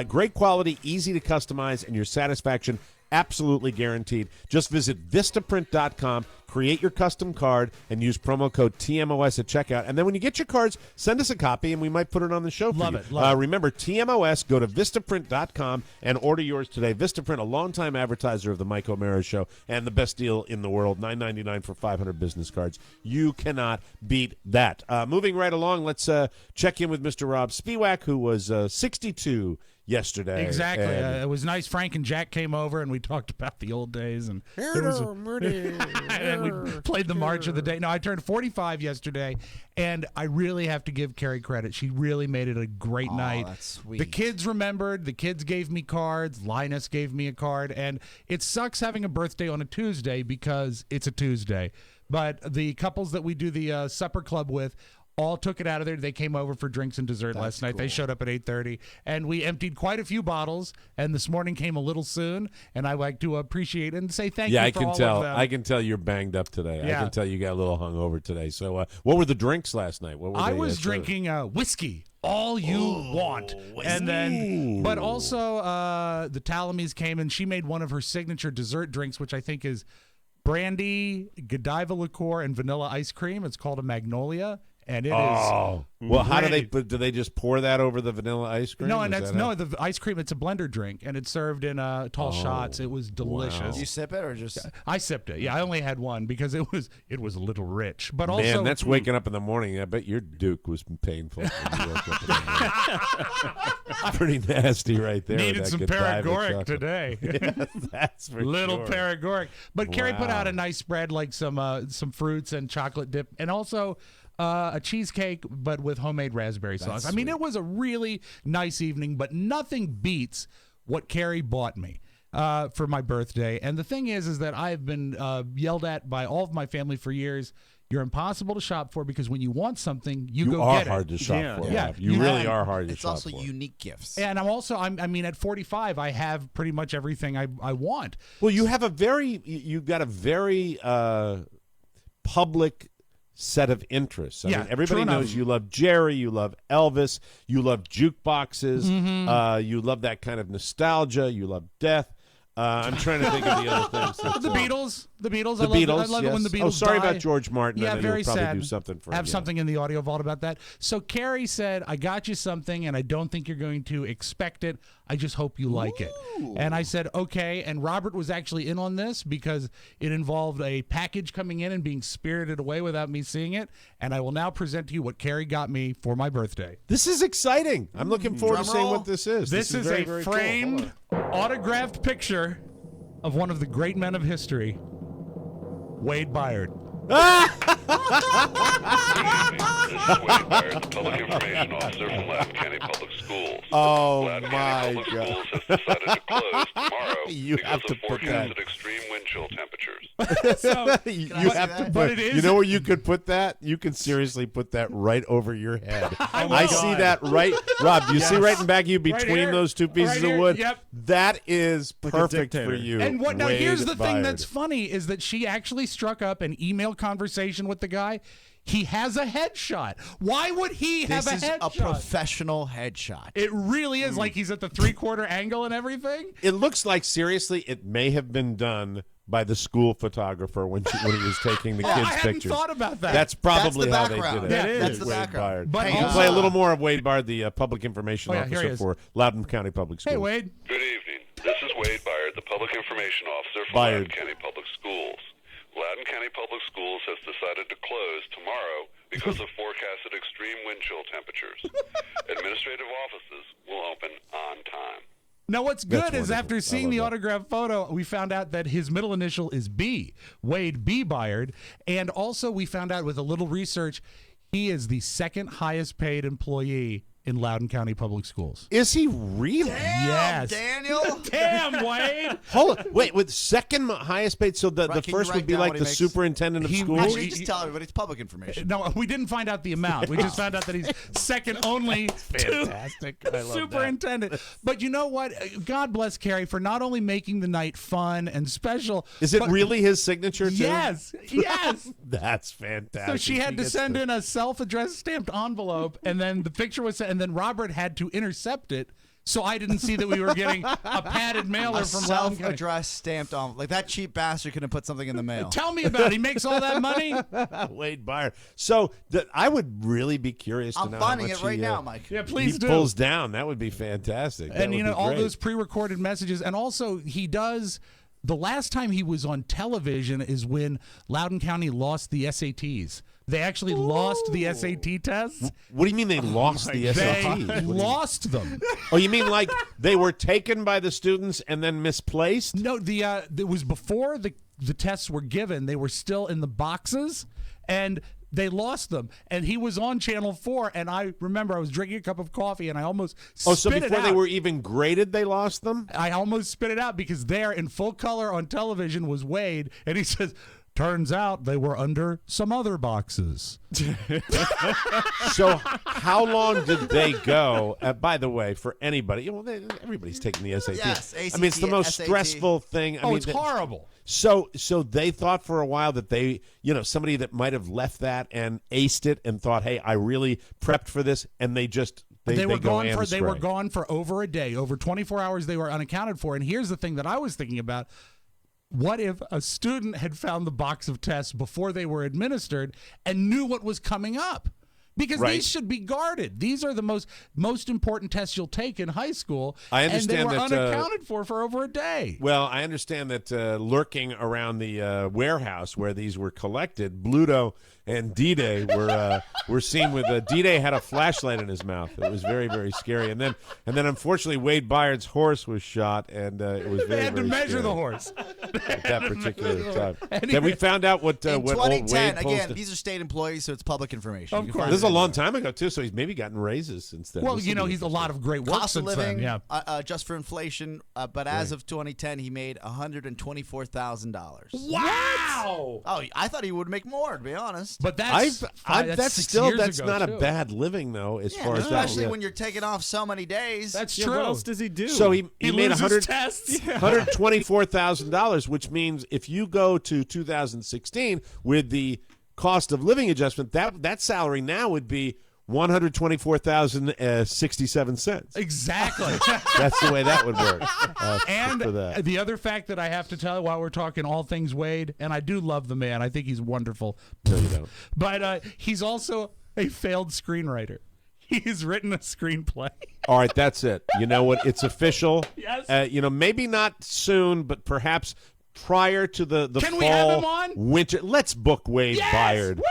Great quality, easy to customize, and your satisfaction absolutely guaranteed. Just visit Vistaprint.com, create your custom card, and use promo code TMOS at checkout. And then when you get your cards, send us a copy, and we might put it on the show for Love you. it, love it. Remember, TMOS, go to Vistaprint.com and order yours today. Vistaprint, a longtime advertiser of the Mike O'Mara Show, and the best deal in the world, $9.99 for 500 business cards. You cannot beat that. Moving right along, let's check in with Mr. Rob Spiewak, who was 62 yesterday. Exactly. And It was nice. Frank and Jack came over, and we talked about the old days. And and we played the March of the Day. No, I turned 45 yesterday, and I really have to give Carrie credit. She really made it a great night. That's sweet. The kids remembered. The kids gave me cards. Linus gave me a card. And it sucks having a birthday on a Tuesday because it's a Tuesday. But the couples that we do the supper club with all took it out of there. They came over for drinks and dessert last night. They showed up at 8:30, and we emptied quite a few bottles. And this morning came a little soon, and I like to appreciate and say thank you. I for can all tell. Of them. I can tell you're banged up today. I Yeah. can tell you got a little hungover today. So, what were the drinks last night? What were I they, was served? drinking whiskey. All you want, and then, but also the Talamise came and she made one of her signature dessert drinks, which I think is brandy, Godiva liqueur, and vanilla ice cream. It's called a Magnolia. And it is. Oh, well, how do they? great. Do they just pour that over the vanilla ice cream? No, and Is that's that how- the ice cream. It's a blender drink, and it's served in tall shots. It was delicious. wow. Did you sip it or just? I sipped it. Yeah, I only had one because it was a little rich. But also, Man, that's waking up in the morning. I bet your Duke was painful. When you woke up in the morning. Pretty nasty, right there. needed with some that Godiva paregoric chocolate. today. Yes, that's for Little sure. paregoric. But Carrie put Wow. out a nice spread, like some fruits and chocolate dip, and also a cheesecake, but with homemade raspberry sauce. I mean, it was a really nice evening, but nothing beats what Carrie bought me for my birthday. And the thing is that I've been yelled at by all of my family for years. You're impossible to shop for because when you want something, you go are get hard it. to shop Yeah. for. Yeah. Rob. You You really have- are hard to It's shop also for. unique gifts. And I'm also, I mean, at 45, I have pretty much everything I want. Well, you have you've got a very public set of interests. I Yeah, mean, everybody true enough. knows you love Jerry, you love Elvis, you love jukeboxes, Mm-hmm. you love that kind of nostalgia, you love death. I'm trying to think of the other things. That, The Beatles. The Beatles. The I love Beatles, I love it when the yes. Beatles Oh, sorry die. about George Martin. Yeah, I know very you'll probably sad. do something for him. Have yeah. something in the audio vault about that. So Carrie said, I got you something, and I don't think you're going to expect it. I just hope you like it. And I said, okay. And Robert was actually in on this because it involved a package coming in and being spirited away without me seeing it. And I will now present to you what Carrie got me for my birthday. This is exciting. I'm looking forward to Drum seeing roll. what this is. This is very, a very cool. Hold framed, on. autographed picture of one of the great men of history, Wade Byard. Byard, Public Information Officer from Loudoun County Public Schools. Oh, Loudoun my County Public God. Schools has decided to close tomorrow You have because to of put that. forecasted extreme wind chill temperatures. But it is. You know where you could put that? You can seriously put that right over your head. I see that right, Rob. You see right in back of you between here. those two pieces Right of wood. here. Yep. That is Like a perfect dictator. for you. And what? Now Wade here's the thing Byard. that's funny is that she actually struck up an email conversation with the guy. He has a headshot. Why would he have This a is headshot? a professional headshot. It really is like he's at the 3/4 angle and everything. It looks like seriously, it may have been done by the school photographer when he was taking the kids' I hadn't pictures. thought about that. That's probably That's how the they background. did it. That is. That's the Wade background. Byard. But you can also- play a little more of Wade Byard, the public information Oh, yeah, here he officer is. for Loudoun County Public Schools. Hey, Wade. Good evening. This is Wade Byard, the Public Information Officer for Byard. Loudoun County Public Schools. Loudoun County Public Schools has decided to close tomorrow because of forecasted extreme wind chill temperatures. Administrative offices will open on time. Now, what's That's good is wonderful. after I seeing love the that. autograph photo, we found out that his middle initial is B, Wade B. Byard. And also we found out with a little research, he is the second highest paid employee in Loudoun County Public Schools. Is he really? Yes. Daniel. Damn, Wade. Hold on. Wait, with second highest paid, so the Right, can you first write would be down like what he the makes? superintendent of He- schools? Actually, just tell everybody it's public information. No, we didn't find out the amount. We just found out that he's second only to Fantastic. I love that. superintendent. But you know what? God bless Carrie for not only making the night fun and special. Is it but- really his signature, too? Yes. Yes. That's fantastic. So she had to gets send in a self-addressed stamped envelope, and then the picture was sent, and then Robert had to intercept it, so I didn't see that we were getting a padded mailer A from Loudoun County. self-addressed stamped on, like that cheap bastard couldn't put something in the mail. Tell me about it. He makes all that money. Wade Byard. So I would really be curious to I'm know how finding much it right he, now, Mike. Yeah, please he do. pulls down. That would be fantastic. That And would you know be all great. those pre-recorded messages, and also he does. The last time he was on television is when Loudoun County lost the SATs. They actually lost the SAT tests. What do you mean they lost the They SATs? What do you mean? lost them. Oh, you mean like they were taken by the students and then misplaced? No, it was before the tests were given. They were still in the boxes, and they lost them. And he was on Channel 4, and I remember I was drinking a cup of coffee, and I almost Oh, spit so it before they out. were even graded, they lost them? I almost spit it out because there in full color on television was Wade, and he says, turns out they were under some other boxes. So how long did they go? By the way, for anybody, everybody's taking the SAT. Yes, I mean, it's the most SAT. stressful thing. I mean, It's horrible. So they thought for a while that they, somebody that might have left that and aced it and thought, hey, I really prepped for this, and they just they were go gone and for they were stray. gone for over a day, over 24 hours. They were unaccounted for. And here's the thing that I was thinking about: what if a student had found the box of tests before they were administered and knew what was coming up? Because Right. these should be guarded. These are the most important tests you'll take in high school. I understand and they were that, unaccounted for over a day. Well, I understand that lurking around the warehouse where these were collected, Bluto and D-Day were seen with D-Day had a flashlight in his mouth. It was very, very scary. And then unfortunately Wade Byard's horse was shot, and it was very, They had to very measure scary the horse. at that particular time. Anyway. Then we found out what In what old Wade 2010, pulls again, to- these are state employees, so it's public information. Of You can course. find This is it a long anywhere. time ago too, so he's maybe gotten raises since then. Well, This will be he's a lot of great work Cost of since living, then. Yeah. just for inflation, but as of 2010, he made $124,000. Wow. Oh, I thought he would make more, to be honest. But that's that's 6 still years that's ago, not too. a bad living though, as Yeah, far as that. especially Yeah. when you're taking off so many days. That's Yeah, true. what else does he do? So he made loses tests. $124,000, which means if you go to 2016 with the cost of living adjustment, that salary now would be $124,067. Exactly. That's the way that would work. And for that. the other fact that I have to tell you while we're talking all things Wade, and I do love the man. I think he's wonderful. No, you don't. But he's also a failed screenwriter. He's written a screenplay. All right, that's it. You know what? It's official. Yes. Maybe not soon, but perhaps prior to the Can fall, we have him on? winter. Let's book Wade Yes! Byard. Woo!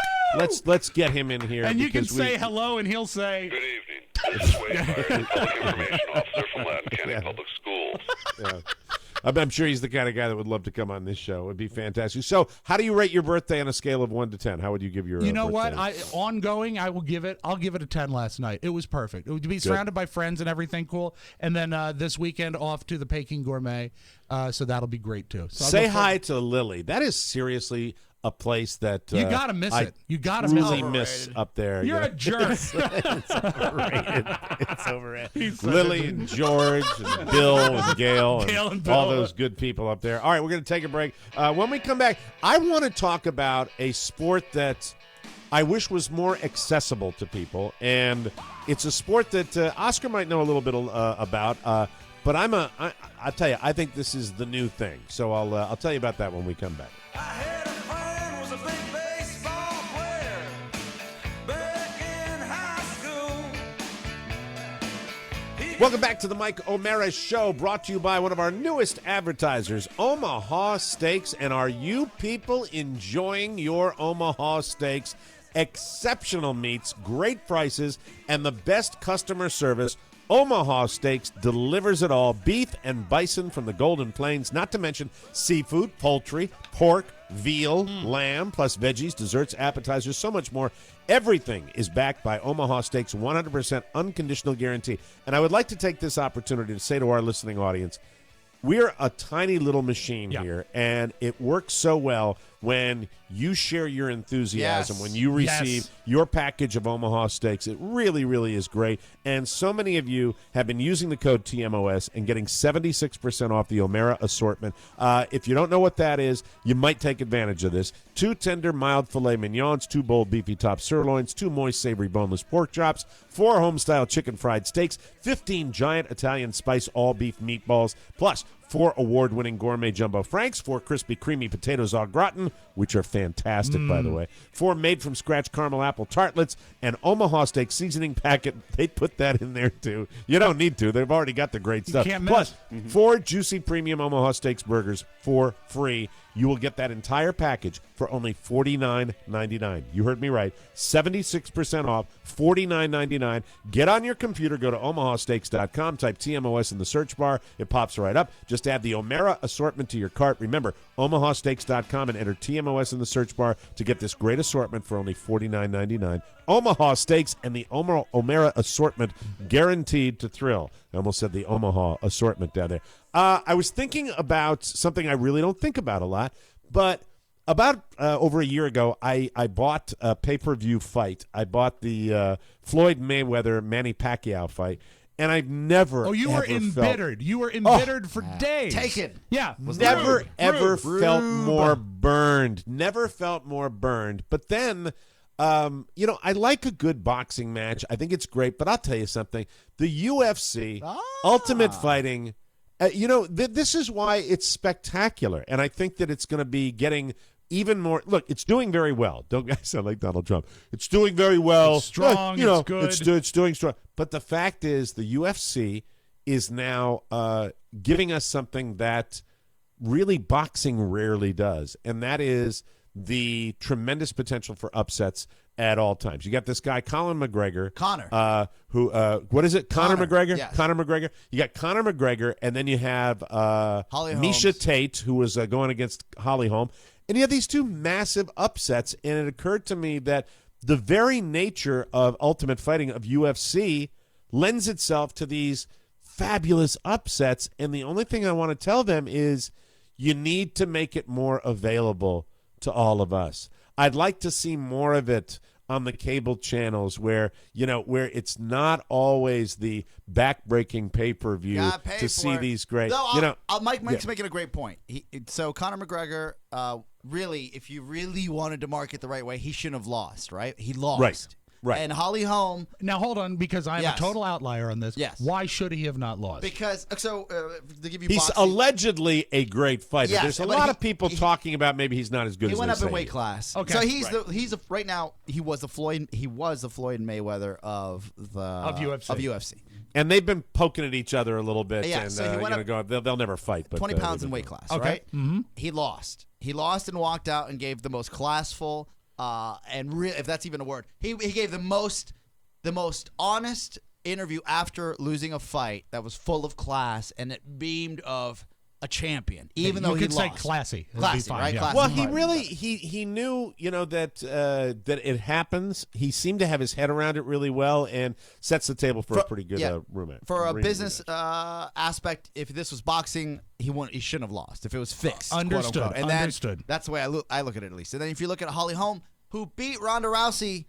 Let's get him in here. And you can because say hello, and he'll say, Good evening. This is Wade Byard, the Public Information Officer from Loudoun County Public Schools. Yeah. I'm sure he's the kind of guy that would love to come on this show. It would be fantastic. So, how do you rate your birthday on a scale of 1 to 10? How would you give your? You know birthday? what? I'll give it a 10 last night. It was perfect. It would be surrounded by friends and everything cool. And then this weekend off to the Peking Gourmet. So that'll be great too. So say hi to Lily. That is seriously a place that you gotta miss it. You gotta really miss up there. You're a jerk. It's overrated. It's overrated. Lily and George and Bill and Gail and Bill. all those good people up there. All right, we're going to take a break. When we come back, I want to talk about a sport that I wish was more accessible to people, and it's a sport that Oscar might know a little bit about. But I'll tell you, I think this is the new thing. So I'll tell you about that when we come back. Welcome back to the Mike O'Mara Show, brought to you by one of our newest advertisers, Omaha Steaks. And are you people enjoying your Omaha Steaks? Exceptional meats, great prices, and the best customer service. Omaha Steaks delivers it all. Beef and bison from the Golden Plains, not to mention seafood, poultry, pork, veal, lamb, plus veggies, desserts, appetizers, so much more. Everything is backed by Omaha Steaks' 100% unconditional guarantee. And I would like to take this opportunity to say to our listening audience, we're a tiny little machine here, and it works so well when you share your enthusiasm, when you receive your package of Omaha Steaks. It really, really is great. And so many of you have been using the code TMOS and getting 76% off the O'Mara assortment. If you don't know what that is, you might take advantage of this. 2 tender, mild filet mignons, 2 bold, beefy top sirloins, 2 moist, savory, boneless pork chops, 4 home-style chicken fried steaks, 15 giant Italian spice all-beef meatballs, plus 4 award-winning gourmet jumbo franks, 4 crispy, creamy potatoes au gratin, which are fantastic, by the way, 4 made-from-scratch caramel apple tartlets, and Omaha Steak seasoning packet. They put that in there, too. You don't need to. They've already got the great stuff. Can't Plus, miss. 4 juicy premium Omaha Steaks burgers for free. You will get that entire package for only $49.99. You heard me right. 76% off, $49.99. Get on your computer, go to omahasteaks.com, type TMOS in the search bar. It pops right up. Just add the O'Mara assortment to your cart. Remember, omahasteaks.com and enter TMOS in the search bar to get this great assortment for only $49.99. Omaha Steaks and the O'Mara assortment, guaranteed to thrill. I almost said the Omaha assortment down there. I was thinking about something I really don't think about a lot, but about over a year ago, I bought a pay-per-view fight. I bought the Floyd Mayweather-Manny Pacquiao fight, and I've never you were embittered. You were embittered for days. Take it. Yeah. Never, ever felt more burned. Never felt more burned. But then, I like a good boxing match. I think it's great. But I'll tell you something. The UFC, Ultimate Fighting, this is why it's spectacular. And I think that it's going to be getting even more. Look, it's doing very well. Don't guys sound like Donald Trump. It's doing very well. It's strong. It's good. It's doing strong. But the fact is, the UFC is now giving us something that really boxing rarely does, and that is the tremendous potential for upsets at all times. You got this guy, Conor McGregor. Who, what is it? Conor McGregor? Yes. Conor McGregor. You got Conor McGregor, and then you have Misha Tate, who was going against Holly Holm. And you have these 2 massive upsets, and it occurred to me that the very nature of Ultimate Fighting, of UFC, lends itself to these fabulous upsets, and the only thing I want to tell them is you need to make it more available to all of us. I'd like to see more of it on the cable channels where it's not always the back-breaking pay-per-view to see these great. No, Mike's making a great point. So Conor McGregor, really, if you really wanted to market the right way, he shouldn't have lost, right? He lost. Right. And Holly Holm. Now, hold on, because I'm a total outlier on this. Yes. Why should he have not lost? Because, to give you he's boxing, allegedly a great fighter. Yes, There's a lot of people talking about maybe he's not as good as he went they up in say weight class. Okay. So right now he was the Floyd Mayweather of UFC. And they've been poking at each other a little bit. Yeah, and so he went up, they'll never fight. But 20 pounds in weight class, right? Mm-hmm. He lost. He lost and walked out and gave the most classful if that's even a word. He gave the most honest interview after losing a fight that was full of class, and it beamed of a champion, even though you he could say lost. classy. It'd be Classy, fine, right? yeah. Classy. Well, he really he knew, that that it happens. He seemed to have his head around it really well, and sets the table for a pretty good roommate. For a business aspect, if this was boxing, he shouldn't have lost. If it was fixed, Understood. quote unquote. And then Understood. that's the way I look at it, at least. And then if you look at Holly Holm, who beat Ronda Rousey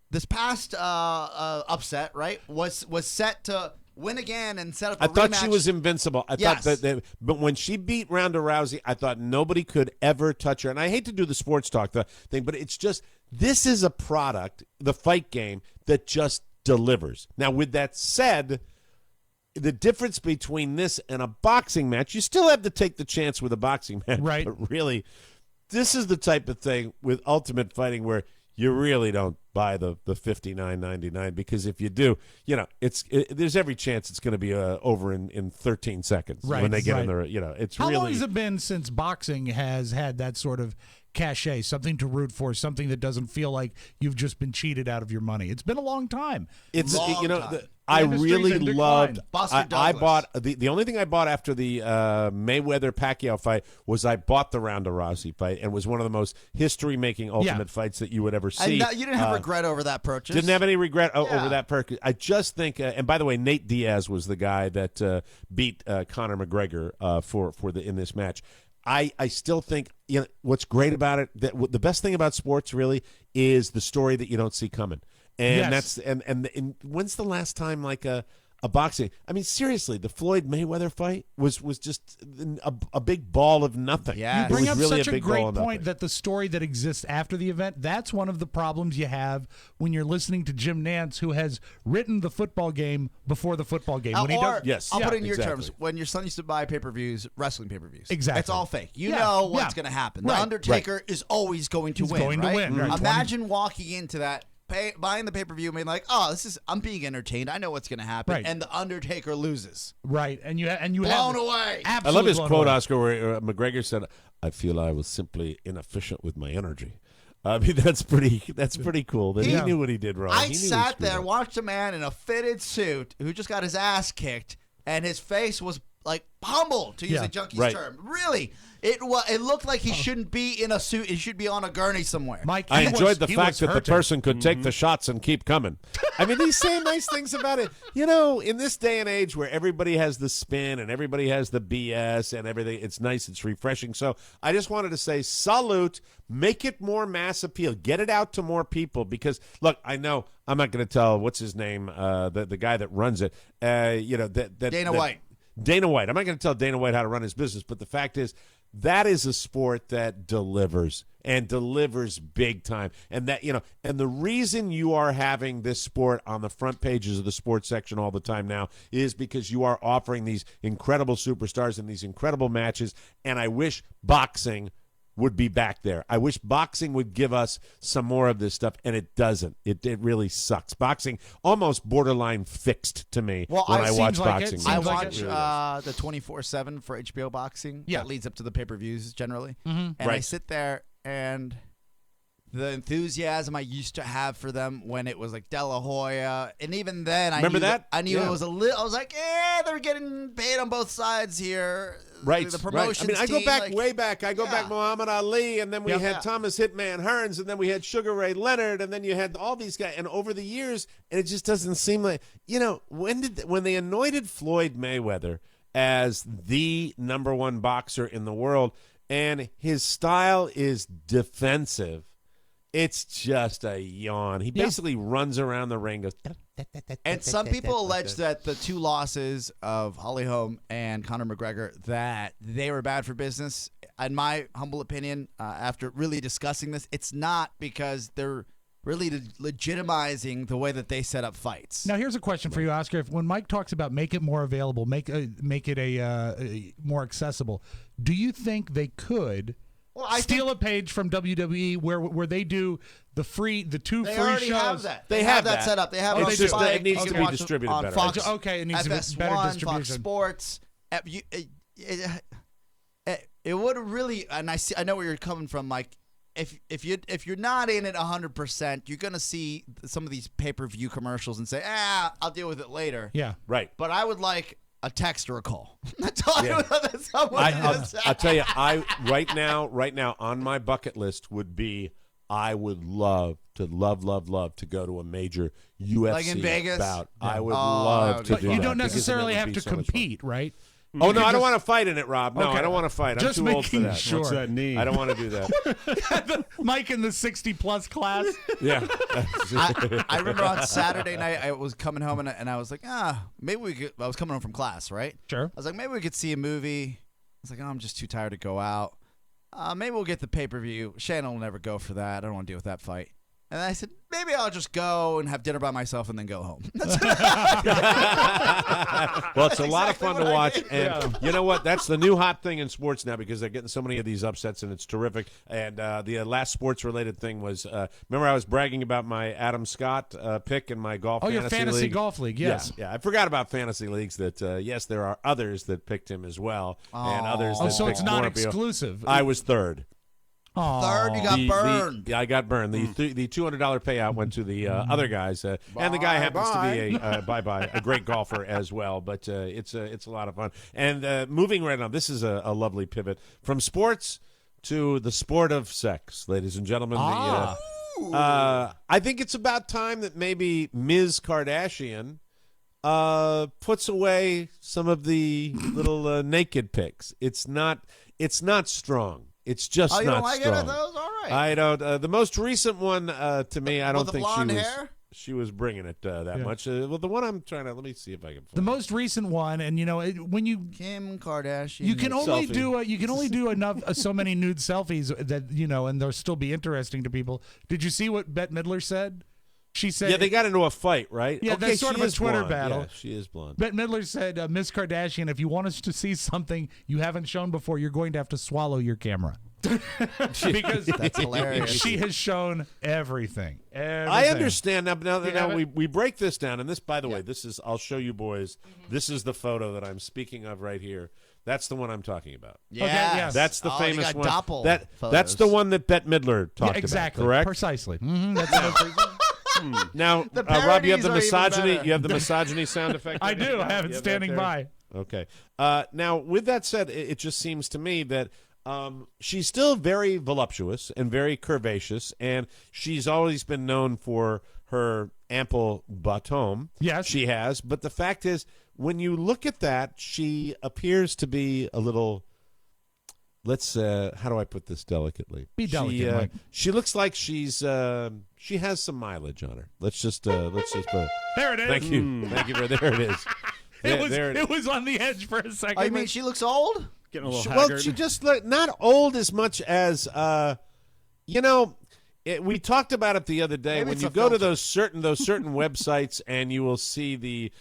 this past upset, right, was set to win again and set up a I thought rematch. she was invincible. I thought that, but when she beat Ronda Rousey, I thought nobody could ever touch her. And I hate to do the sports talk thing, but it's just, this is a product, the fight game, that just delivers. Now, with that said, the difference between this and a boxing match, you still have to take the chance with a boxing match. Right. But really, this is the type of thing with Ultimate Fighting where you really don't buy the $59.99, because if you do, there's every chance it's going to be over in 13 seconds when they get in there. It's How really. long has it been since boxing has had that sort of cachet, something to root for, something that doesn't feel like you've just been cheated out of your money? It's been a long time. It's Long time. I industry's really in decline. loved. Buster I Douglas. bought the only thing I bought after the Mayweather Pacquiao fight was I bought the Ronda Rousey fight, and it was one of the most history making Ultimate fights that you would ever see. And you didn't have regret over that purchase. Didn't have any regret over that purchase. I just think, and by the way, Nate Diaz was the guy that beat Conor McGregor in this match. I still think what's great about it, the best thing about sports really is the story that you don't see coming. And Yes. that's and when's the last time like a boxing? I mean, seriously, the Floyd Mayweather fight was just a big ball of nothing. Yeah. You bring it was up really such a a big great ball of point nothing. that the story that exists after the event, that's one of the problems you have when you're listening to Jim Nantz, who has written the football game before the football game. When he Or, does, I'll put it in your exactly. terms. When your son used to buy pay-per-views, wrestling pay-per-views. Exactly. It's all fake. You Yeah, know what's yeah. going to happen. Right, The Undertaker is always going to He's win, going to right? win, right. Imagine walking into that, buying the pay-per-view and being like, I'm being entertained. I know what's going to happen. Right. And The Undertaker loses. right, and you Blown away. I Absolutely love his blown quote, away. Oscar, where McGregor said, "I feel I was simply inefficient with my energy." I mean, that's pretty cool that he Yeah. knew what he did wrong. I He knew he sat screwed there, up. watched a man in a fitted suit who just got his ass kicked, and his face was like pummeled, to use Yeah. a junkie's Right. term. Really, it looked like he shouldn't be in a suit. He should be on a gurney somewhere. Mike, I he enjoyed was- the he fact was that the hurting. person could take the shots and keep coming. I mean, he's saying nice things about it. In this day and age where everybody has the spin and everybody has the BS and everything, it's nice, it's refreshing. So I just wanted to say salute, make it more mass appeal, get it out to more people. Because, look, I know I'm not going to tell, what's his name, the guy that runs it, Dana White. Dana White. I'm not going to tell Dana White how to run his business, but the fact is that is a sport that delivers and delivers big time. And that, and the reason you are having this sport on the front pages of the sports section all the time now is because you are offering these incredible superstars and these incredible matches. And I wish boxing would be back there. I wish boxing would give us some more of this stuff, and it doesn't. It really sucks. Boxing almost borderline fixed to me when I watch boxing. I Seems like watch it. the 24/7 for HBO boxing. Yeah. That leads up to the pay-per-views generally. Mm-hmm. And I Right. sit there, and the enthusiasm I used to have for them when it was like De La Hoya, and even then, Remember that? I knew Yeah. it was a little. I was like, they're getting paid on both sides here. Right, The right. promotions I mean, I go team, back like- way back. I go Yeah. back Muhammad Ali, and then we had Yeah. Thomas Hitman Hearns, and then we had Sugar Ray Leonard, and then you had all these guys. And over the years, and it just doesn't seem like when they anointed Floyd Mayweather as the number one boxer in the world, and his style is defensive. It's just a yawn. He basically runs around the ring, goes. And some people allege that the two losses of Holly Holm and Conor McGregor, that they were bad for business. In my humble opinion, after really discussing this, it's not, because they're really legitimizing the way that they set up fights. Now, here's a question for you, Oscar. When Mike talks about make it more available, make it a more accessible, do you think they could steal a page from WWE where they do the two They free already shows? have that. They have that that. set up. They have It's it on just that Spike. it needs You to can be watch it distributed on better. Fox, Okay, it needs to be FS1, better Fox distribution. Sports. It would really, and I know where you're coming from, Mike. If you're not in it 100%, you're gonna see some of these pay-per-view commercials and say, I'll deal with it later. Yeah. Right. But I would like a text or a call. That's all Yeah. I'll tell you, right now on my bucket list would be I would love to go to a major UFC like in Vegas? bout. I would Oh, love to But do you that don't because necessarily then it have would to be so much fun. compete, right? Oh, no, I don't want to fight in it, Rob. No, Okay. I don't want to fight. I'm Just too old for making that. sure. What's that knee? I don't want to do that. Mike in the 60-plus class. Yeah. I remember on Saturday night I was coming home and I was like, maybe we could. I was coming home from class, right? Sure. I was like, maybe we could see a movie. I was like, I'm just too tired to go out. Maybe we'll get the pay-per-view. Shannon will never go for that. I don't want to deal with that fight. And I said, maybe I'll just go and have dinner by myself and then go home. Well, it's a lot of fun to watch. did. And you know what? That's the new hot thing in sports now because they're getting so many of these upsets, and it's terrific. And the last sports-related thing was, remember I was bragging about my Adam Scott pick in my golf your fantasy league? golf league, yes. Yeah, I forgot about fantasy leagues that, yes, there are others that picked him as well, and others that so picked it's not more appeal. exclusive. I was third. Third, you got burned. Yeah, I got burned. The $200 payout went to the other guys, and the guy happens to be a great golfer as well. But it's a lot of fun. And moving right on, this is a lovely pivot from sports to the sport of sex, ladies and gentlemen. I think it's about time that maybe Ms. Kardashian puts away some of the little naked pics. It's not strong. It's just you not don't like strong. it? Those all right. I don't. The most recent one to me, I don't the think blonde hair? she was bringing it that much. Well, the one I'm trying to let me see if I can. The most recent one, and when you Kim Kardashian, you can only selfie. do enough so many nude selfies that and they'll still be interesting to people. Did you see what Bette Midler said? She said, yeah, they got into a fight, right? Yeah, okay, that's sort she of a is Twitter blonde. battle. Yeah, she is blonde. Bette Midler said, Miss Kardashian, if you want us to see something you haven't shown before, you're going to have to swallow your camera. Because That's hilarious. she has shown everything. I understand now we break this down, and this, by the way, this is, I'll show you boys. This is the photo that I'm speaking of right here. That's the one I'm talking about. Yeah, Okay, yes. That's the famous you got one. Doppel That's photos. the one that Bette Midler talked exactly. about. Correct. Precisely. That's Now, The Rob, you have parodies the are even misogyny. better. You have the misogyny sound effect. I do. I have it You that standing there? by. Okay. Now, with that said, it just seems to me that she's still very voluptuous and very curvaceous, and she's always been known for her ample bottom. Yes. She has. But the fact is, when you look at that, she appears to be a little... Let's how do I put this delicately? Be delicate, Mike. She looks like she has some mileage on her. Let's just put it. There it is. Thank you. Thank you for there it is. It was on the edge for a second. Oh, you mean she looks old? Getting a little Well, haggard. she just not old as much as we talked about it the other day. Maybe When it's you a go to filter. those certain websites and you will see the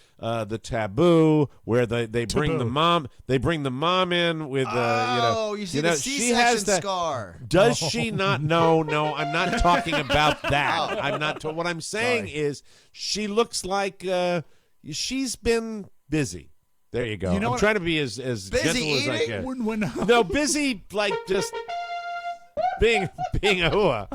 taboo where they bring the mom in with you see the she C-section has that scar. Does she not? No, I'm not talking about that. Oh. I'm not. What I'm saying is she looks like she's been busy. There you go. You know I'm what- trying to be as gentle as I eating? can. No, busy like just being a hua.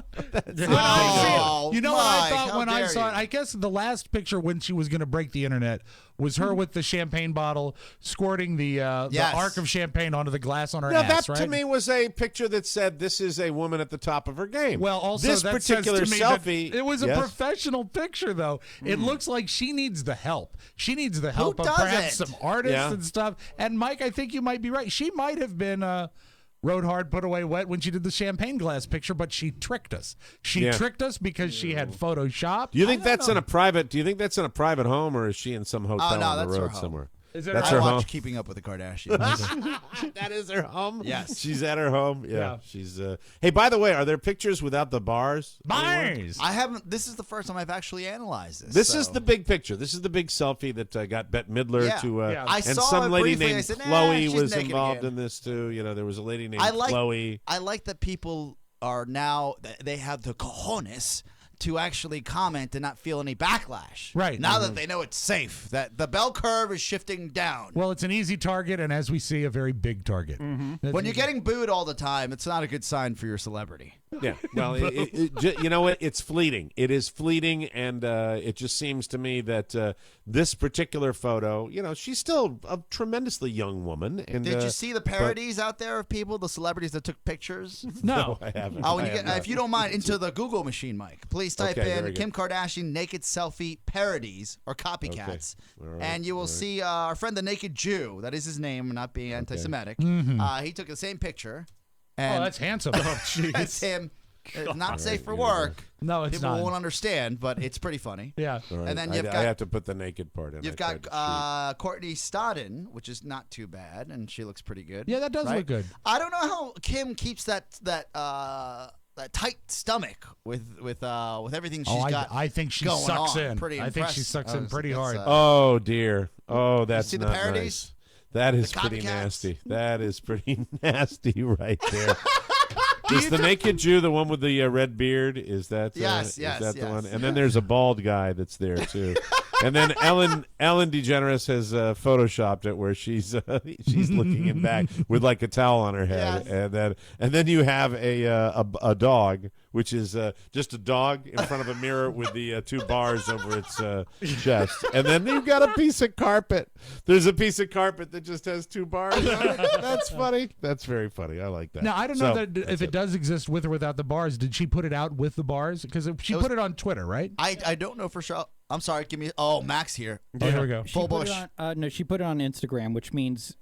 Oh, You know what I Mike, thought how when I dare saw it? you. I guess the last picture when she was going to break the internet was her with the champagne bottle squirting the arc of champagne onto the glass on her Now ass, that right? to me was a picture that said this is a woman at the top of her game. Well, also this that particular says to me that selfie. it was a yes? professional picture, though. It looks like she needs the help. She needs the help of doesn't? perhaps some artists Yeah. and stuff. And Mike, I think you might be right. She might have been rode hard, put away wet when she did the champagne glass picture, but she tricked us. She tricked us because she had Photoshop. Do you think that's in a private? Do you think that's in a private home, or is she in some hotel no, on the that's her road home. somewhere? Is it That's her her I home. watch Keeping Up with the Kardashians. That is her home. Yes. she's at her home. Yeah, Yeah. she's. Hey, by the way, are there pictures without the bars? Bars! I haven't. This is the first time I've actually analyzed this. This so. is the big picture. This is the big selfie that got Bette Midler Yeah. to. Yeah. I and saw some it lady briefly. I named said, Chloe she's was naked involved again. in this too. You know, there was a lady named I like. Chloe. I like that people are now. They have the cojones to actually comment and not feel any backlash. Right. Now that they know it's safe, that the bell curve is shifting down. Well, it's an easy target, and as we see, a very big target. When you're getting booed all the time, it's not a good sign for your celebrity. Yeah, well, you know what? It's fleeting. It is fleeting, and it just seems to me that this particular photo, she's still a tremendously young woman. And did you see the parodies out there of people, the celebrities that took pictures? No, I haven't. Oh, if you don't mind, into the Google machine, Mike, please type in good. Kim Kardashian naked selfie parodies or copycats, and you will see our friend the Naked Jew. That is his name, not being anti-Semitic. He took the same picture. And that's handsome. Oh, jeez. That's him. It's not safe for work. No, it's People not. won't understand, but it's pretty funny. Yeah. Right. And then I have to put the naked part in. You've got Courtney Stodden, which is not too bad, and she looks pretty good. Yeah, that does look good. I don't know how Kim keeps that tight stomach with everything she's got. I think she going sucks on. in. Pretty I think she sucks in pretty hard. Oh dear. Oh, that's see the not parodies? nice. That is The pretty copycats? nasty. That is pretty nasty right there. Is the Naked Jew the one with the red beard? Is that yes, is that the yes. one? And then there's a bald guy that's there too. And then Ellen DeGeneres has photoshopped it where she's looking him back with like a towel on her head, and then you have a dog, which is just a dog in front of a mirror with the two bars over its chest, and then you've got a piece of carpet. There's a piece of carpet that just has two bars on it. That's funny. That's very funny. I like that. Now I don't know if it does exist with or without the bars. Did she put it out with the bars? Because she put it on Twitter, right? I don't know for sure. I'm sorry. Give me. Oh, Max here. Oh, here we go. Full bush. No, she put it on Instagram, which means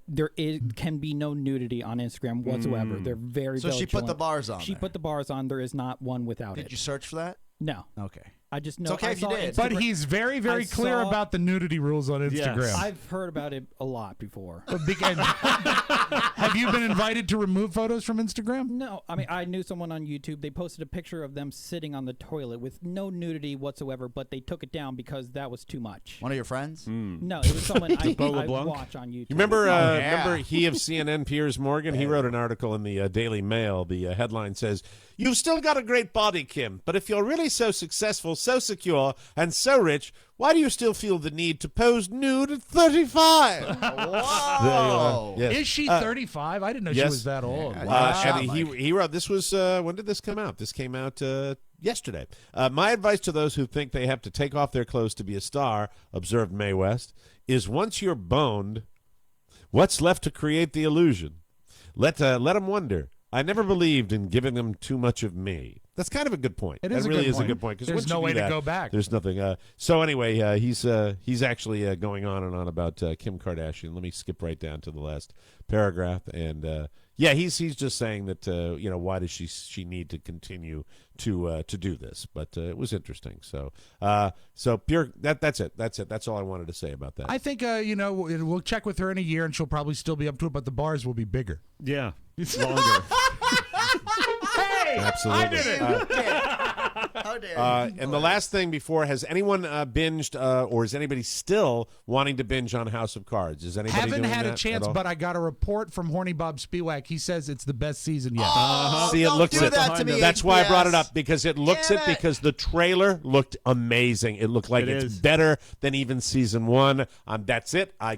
can be no nudity on Instagram whatsoever. They're very So she put the bars on. She put the bars on. There is not one without it. Did you search for that? No. Okay. I just know. It's okay I if you saw did. But he's very, very clear about the nudity rules on Instagram. Yes. I've heard about it a lot before. Have you been invited to remove photos from Instagram? No, I mean I knew someone on YouTube. They posted a picture of them sitting on the toilet with no nudity whatsoever, but they took it down because that was too much. One of your friends? No, it was someone I LeBlanc? watch on YouTube. You remember he of CNN, Piers Morgan? He wrote an article in the Daily Mail. The headline says, "You've still got a great body, Kim, but if you're really so successful, so secure, and so rich, why do you still feel the need to pose nude at 35? Whoa! Yes. Is she 35? I didn't know she was that old. And he wrote, this was, when did this come out? This came out yesterday. My advice to those who think they have to take off their clothes to be a star, observed Mae West, is once you're boned, what's left to create the illusion? Let them wonder. I never believed in giving them too much of me." That's kind of a good point. It is that really is a good point. There's no way to go back. There's nothing. So anyway, he's actually going on and on about Kim Kardashian. Let me skip right down to the last paragraph. And he's just saying that why does she need to continue to do this? But it was interesting. So pure. That's it. That's all I wanted to say about that. I think we'll check with her in a year and she'll probably still be up to it, but the bars will be bigger. Yeah, it's longer. Hey, absolutely. I did it. How dare you? And the last thing before, has anyone binged, or is anybody still wanting to binge on House of Cards? Is anybody Haven't doing had a that chance, at all? but I got a report from Horny Bob Spiewak. He says it's the best season yet. See, it don't looks do it. that to me, That's why I brought it HBS. up, because it looks Damn it, it. because the trailer looked amazing. It looked like It it's is. better than even season one. That's it. I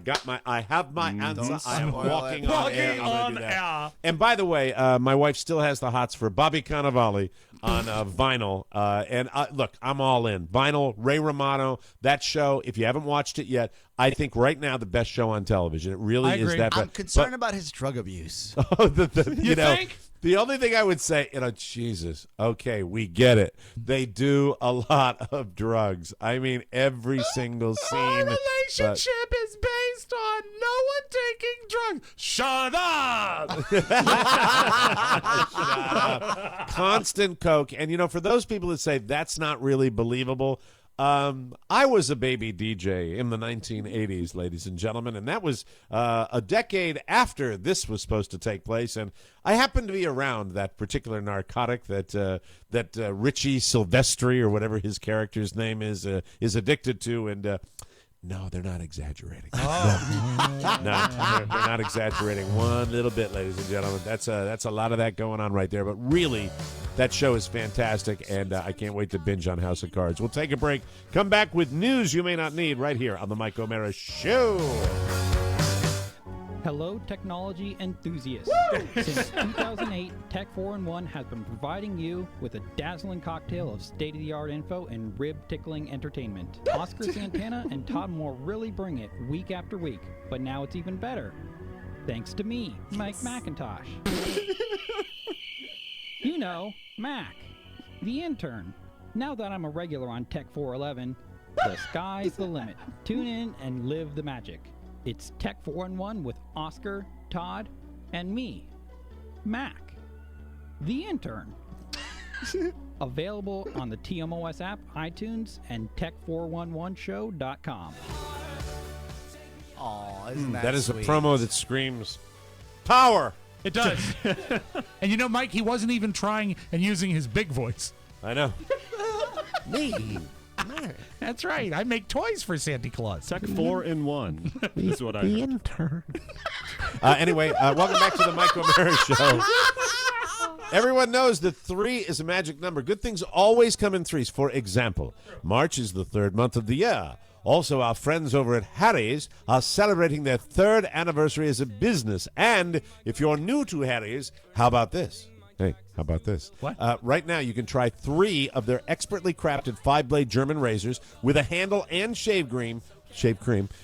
have my answer. I am spoil walking it. on air. I'm gonna on do that. air. And by the way, my wife still has the hots for Bobby Cannavale on vinyl. And look, I'm all in. Vinyl, Ray Romano, that show, if you haven't watched it yet, I think right now the best show on television. It really I is agree. that. I'm concerned about his drug abuse. You think? The only thing I would say, Jesus, okay, we get it. They do a lot of drugs. I mean, every single scene. Our relationship is based on no one taking drugs. Shut up! Constant coke. And, for those people that say that's not really believable, I was a baby DJ in the 1980s, ladies and gentlemen, and that was a decade after this was supposed to take place. And I happened to be around that particular narcotic that Richie Silvestri, or whatever his character's name is addicted to. And no, they're not exaggerating. No, they're not exaggerating one little bit, ladies and gentlemen. That's a lot of that going on right there. But really, that show is fantastic, and I can't wait to binge on House of Cards. We'll take a break. Come back with news you may not need right here on the Mike O'Mara Show. Hello, technology enthusiasts. Since 2008, Tech 4-in-1 has been providing you with a dazzling cocktail of state-of-the-art info and rib-tickling entertainment. Oscar Santana and Todd Moore really bring it week after week, but now it's even better. Thanks to me, Mike McIntosh. You know, Mac, the intern. Now that I'm a regular on Tech 411, the sky's the limit. Tune in and live the magic. It's Tech 4-in-1 with Oscar, Todd, and me, Mac, the intern. Available on the TMOS app, iTunes, and tech411show.com. Aw, isn't That is sweet? a promo that screams power. It does. And you know, Mike, he wasn't even trying and using his big voice. I know. Me. That's right. I make toys for Santa Claus. Tech 4-in-1 is what I heard. Intern. Anyway, welcome back to the Mike O'Mara Show. Everyone knows that 3 is a magic number. Good things always come in threes. For example, March is the 3rd month of the year. Also, our friends over at Harry's are celebrating their 3rd anniversary as a business. And if you're new to Harry's, how about this? Hey, how about this? What? Right now, you can try 3 of their expertly crafted 5-blade German razors with a handle and shave cream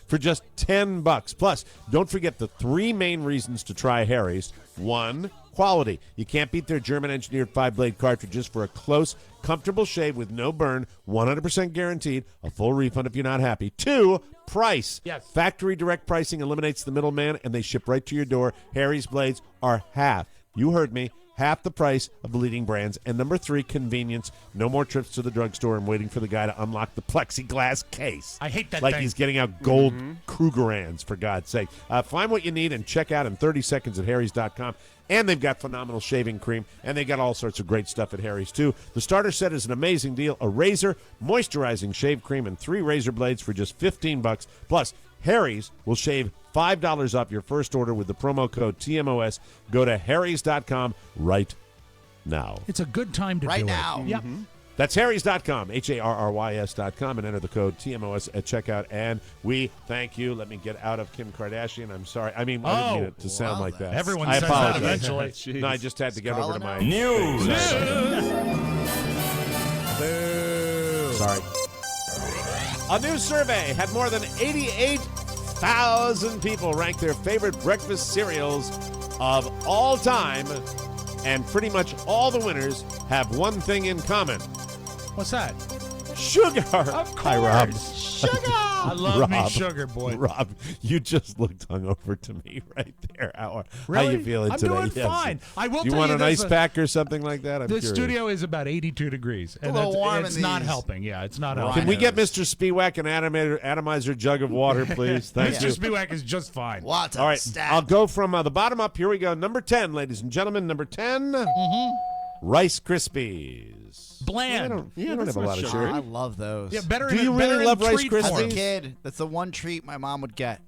for just $10. Plus, don't forget the 3 main reasons to try Harry's. 1, quality. You can't beat their German-engineered 5-blade cartridges for a close, comfortable shave with no burn, 100% guaranteed, a full refund if you're not happy. 2, price. Yes. Factory direct pricing eliminates the middleman, and they ship right to your door. Harry's blades are half. You heard me. Half the price of the leading brands. And number 3, convenience. No more trips to the drugstore and waiting for the guy to unlock the plexiglass case. I hate that like thing. he's getting out gold Krugerrands, for God's sake. Find what you need and check out in 30 seconds at harrys.com. And they've got phenomenal shaving cream, and they got all sorts of great stuff at Harry's, too. The starter set is an amazing deal. A razor, moisturizing shave cream, and 3 razor blades for just $15. Plus, Harry's will shave $5 off your first order with the promo code TMOS. Go to harrys.com right now. It's a good time to Right do now. it. Yep. That's harrys.com, HARRYS.com, and enter the code TMOS at checkout. And we thank you. Let me get out of Kim Kardashian. I'm sorry. I mean, I didn't mean it to sound like that. Everyone I says that apologize. eventually. No, I just had to get over to my News. Sorry. A new survey had more than 88,000 people rank their favorite breakfast cereals of all time, and pretty much all the winners have one thing in common. What's that? Sugar. Of Hi, Rob. Sugar. I love me Rob. sugar, boy. Rob, you just looked hungover to me right there. How Really? you feeling I'm today? doing Yes. fine. I will Do you tell want you an there's ice a- pack or something like that? I'm The curious. studio is about 82 degrees. And little it's, warm it's in not these. helping. Yeah, it's not Right. helping. Can we get Mr. Spiewak an atomizer jug of water, please? Thank Mr. you. Spiewak is just fine. Lots of All right, stats. I'll go from the bottom up. Here we go. Number 10, ladies and gentlemen. Number 10, Rice Krispies. Bland. I don't have a lot of sugar. I love those. Yeah, better. Do in, you better really in love Rice treat As form. a kid, that's the one treat my mom would get.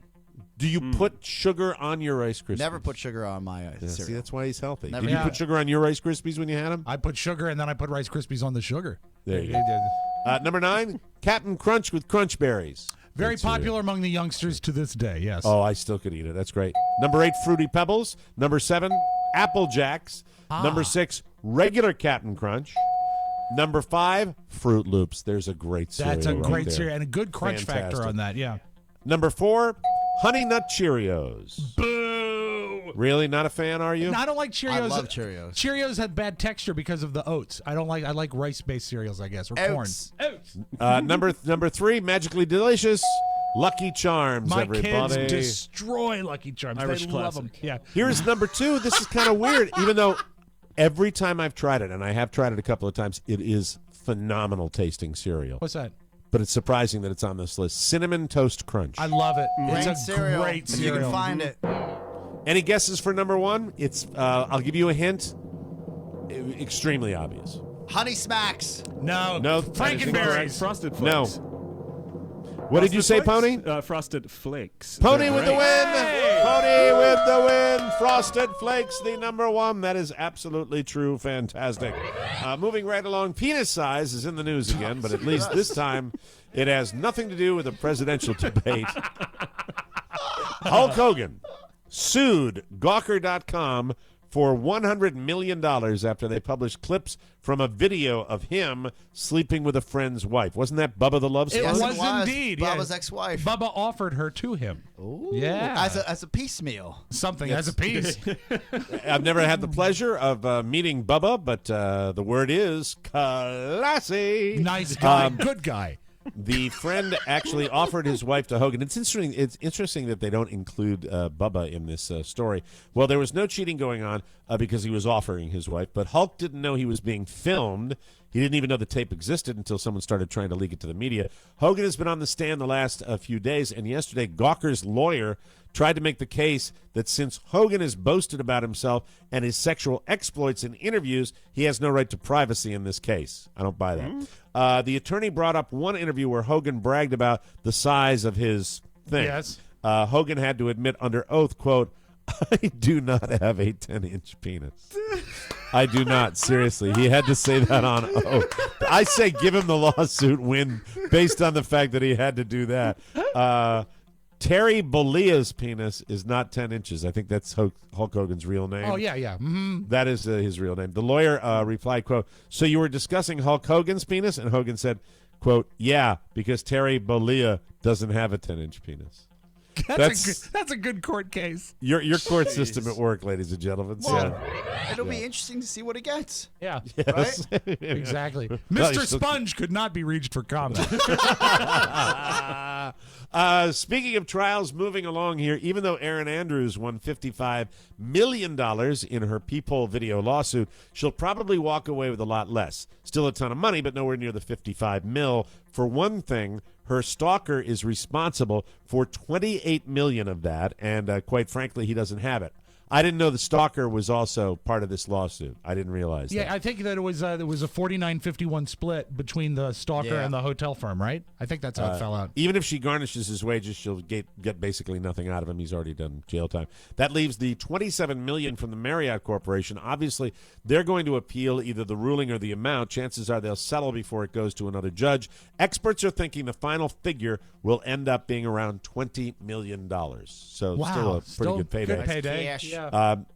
Do you put sugar on your Rice Krispies? Never put sugar on my Yeah, see, cereal. that's why he's healthy. Never Did you did. put sugar on your Rice Krispies when you had them? I put sugar and then I put Rice Krispies on the sugar. There you go. Number 9, Captain Crunch with Crunch Berries. Very Great cereal. popular among the youngsters to this day. Yes. Oh, I still could eat it. That's great. Number 8, Fruity Pebbles. Number 7, Apple Jacks. Number 6, regular Captain Crunch. Number 5, Fruit Loops. There's a great cereal. That's a right great there. cereal and a good crunch factor Fantastic. on that. Yeah. Number 4, Honey Nut Cheerios. Boo. Really, not a fan, are you? No, I don't like Cheerios. I love Cheerios. Cheerios had bad texture because of the oats. I like rice-based cereals, I guess, or Oats. corn. Oats. Number 3, Magically Delicious. Lucky Charms, My everybody. kids destroy Lucky Charms. Irish they love classic. them. Yeah. Here's number 2. This is kind of weird, even though every time I've tried it, and I have tried it a couple of times, it is phenomenal tasting cereal. What's that? But it's surprising that it's on this list. Cinnamon Toast Crunch. I love it. Great It's a cereal. great If you cereal. can find it. Any guesses for number 1? It's I'll give you a hint. Extremely obvious. Honey Smacks. No. No, Frankenberries. Frosted No. Flakes. What did you say, Pony? Frosted Flakes. Pony They're with the great. win. Pony with the win. Frosted Flakes, the number 1. That is absolutely true. Fantastic. Moving right along, penis size is in the news again, but at least this time it has nothing to do with a presidential debate. Hulk Hogan sued Gawker.com for $100 million after they published clips from a video of him sleeping with a friend's wife. Wasn't that Bubba the Love It Sponge? was indeed. Bubba's ex-wife. Bubba offered her to him. Ooh. Yeah. As a piecemeal. Something, as a piece. I've never had the pleasure of meeting Bubba, but the word is classy. Nice guy. Good guy. The friend actually offered his wife to Hogan. It's interesting. It's interesting that they don't include Bubba in this story. Well, there was no cheating going on because he was offering his wife, but Hulk didn't know he was being filmed. He didn't even know the tape existed until someone started trying to leak it to the media. Hogan has been on the stand the last few days, and yesterday Gawker's lawyer tried to make the case that since Hogan has boasted about himself and his sexual exploits in interviews, he has no right to privacy in this case. I don't buy that. The attorney brought up one interview where Hogan bragged about the size of his thing. Yes. Hogan had to admit under oath, quote, "I do not have a 10-inch penis." I do not. Seriously. He had to say that on oath. I say give him the lawsuit win based on the fact that he had to do that. Terry Bollea's penis is not 10 inches. I think that's Hulk Hogan's real name. Oh, yeah, yeah. Mm-hmm. That is his real name. The lawyer replied, quote, "So you were discussing Hulk Hogan's penis?" And Hogan said, quote, "Yeah, because Terry Bollea doesn't have a 10-inch penis." That's a good court case. Your court system at work, ladies and gentlemen. Well, it'll be interesting to see what it gets. Yeah. Yes. Right? Exactly. No, Mr. Sponge could not be reached for comment. Speaking of trials moving along here, even though Erin Andrews won $55 million in her Peephole video lawsuit, she'll probably walk away with a lot less. Still a ton of money, but nowhere near the $55 million. For one thing, her stalker is responsible for $28 million of that, and quite frankly, he doesn't have it. I didn't know the stalker was also part of this lawsuit. I didn't realize that. Yeah, I think that it was a 49-51 split between the stalker and the hotel firm, right? I think that's how it fell out. Even if she garnishes his wages, she'll get basically nothing out of him. He's already done jail time. That leaves the $27 million from the Marriott Corporation. Obviously, they're going to appeal either the ruling or the amount. Chances are they'll settle before it goes to another judge. Experts are thinking the final figure will end up being around $20 million. So still a pretty good payday. Good payday. Yeah.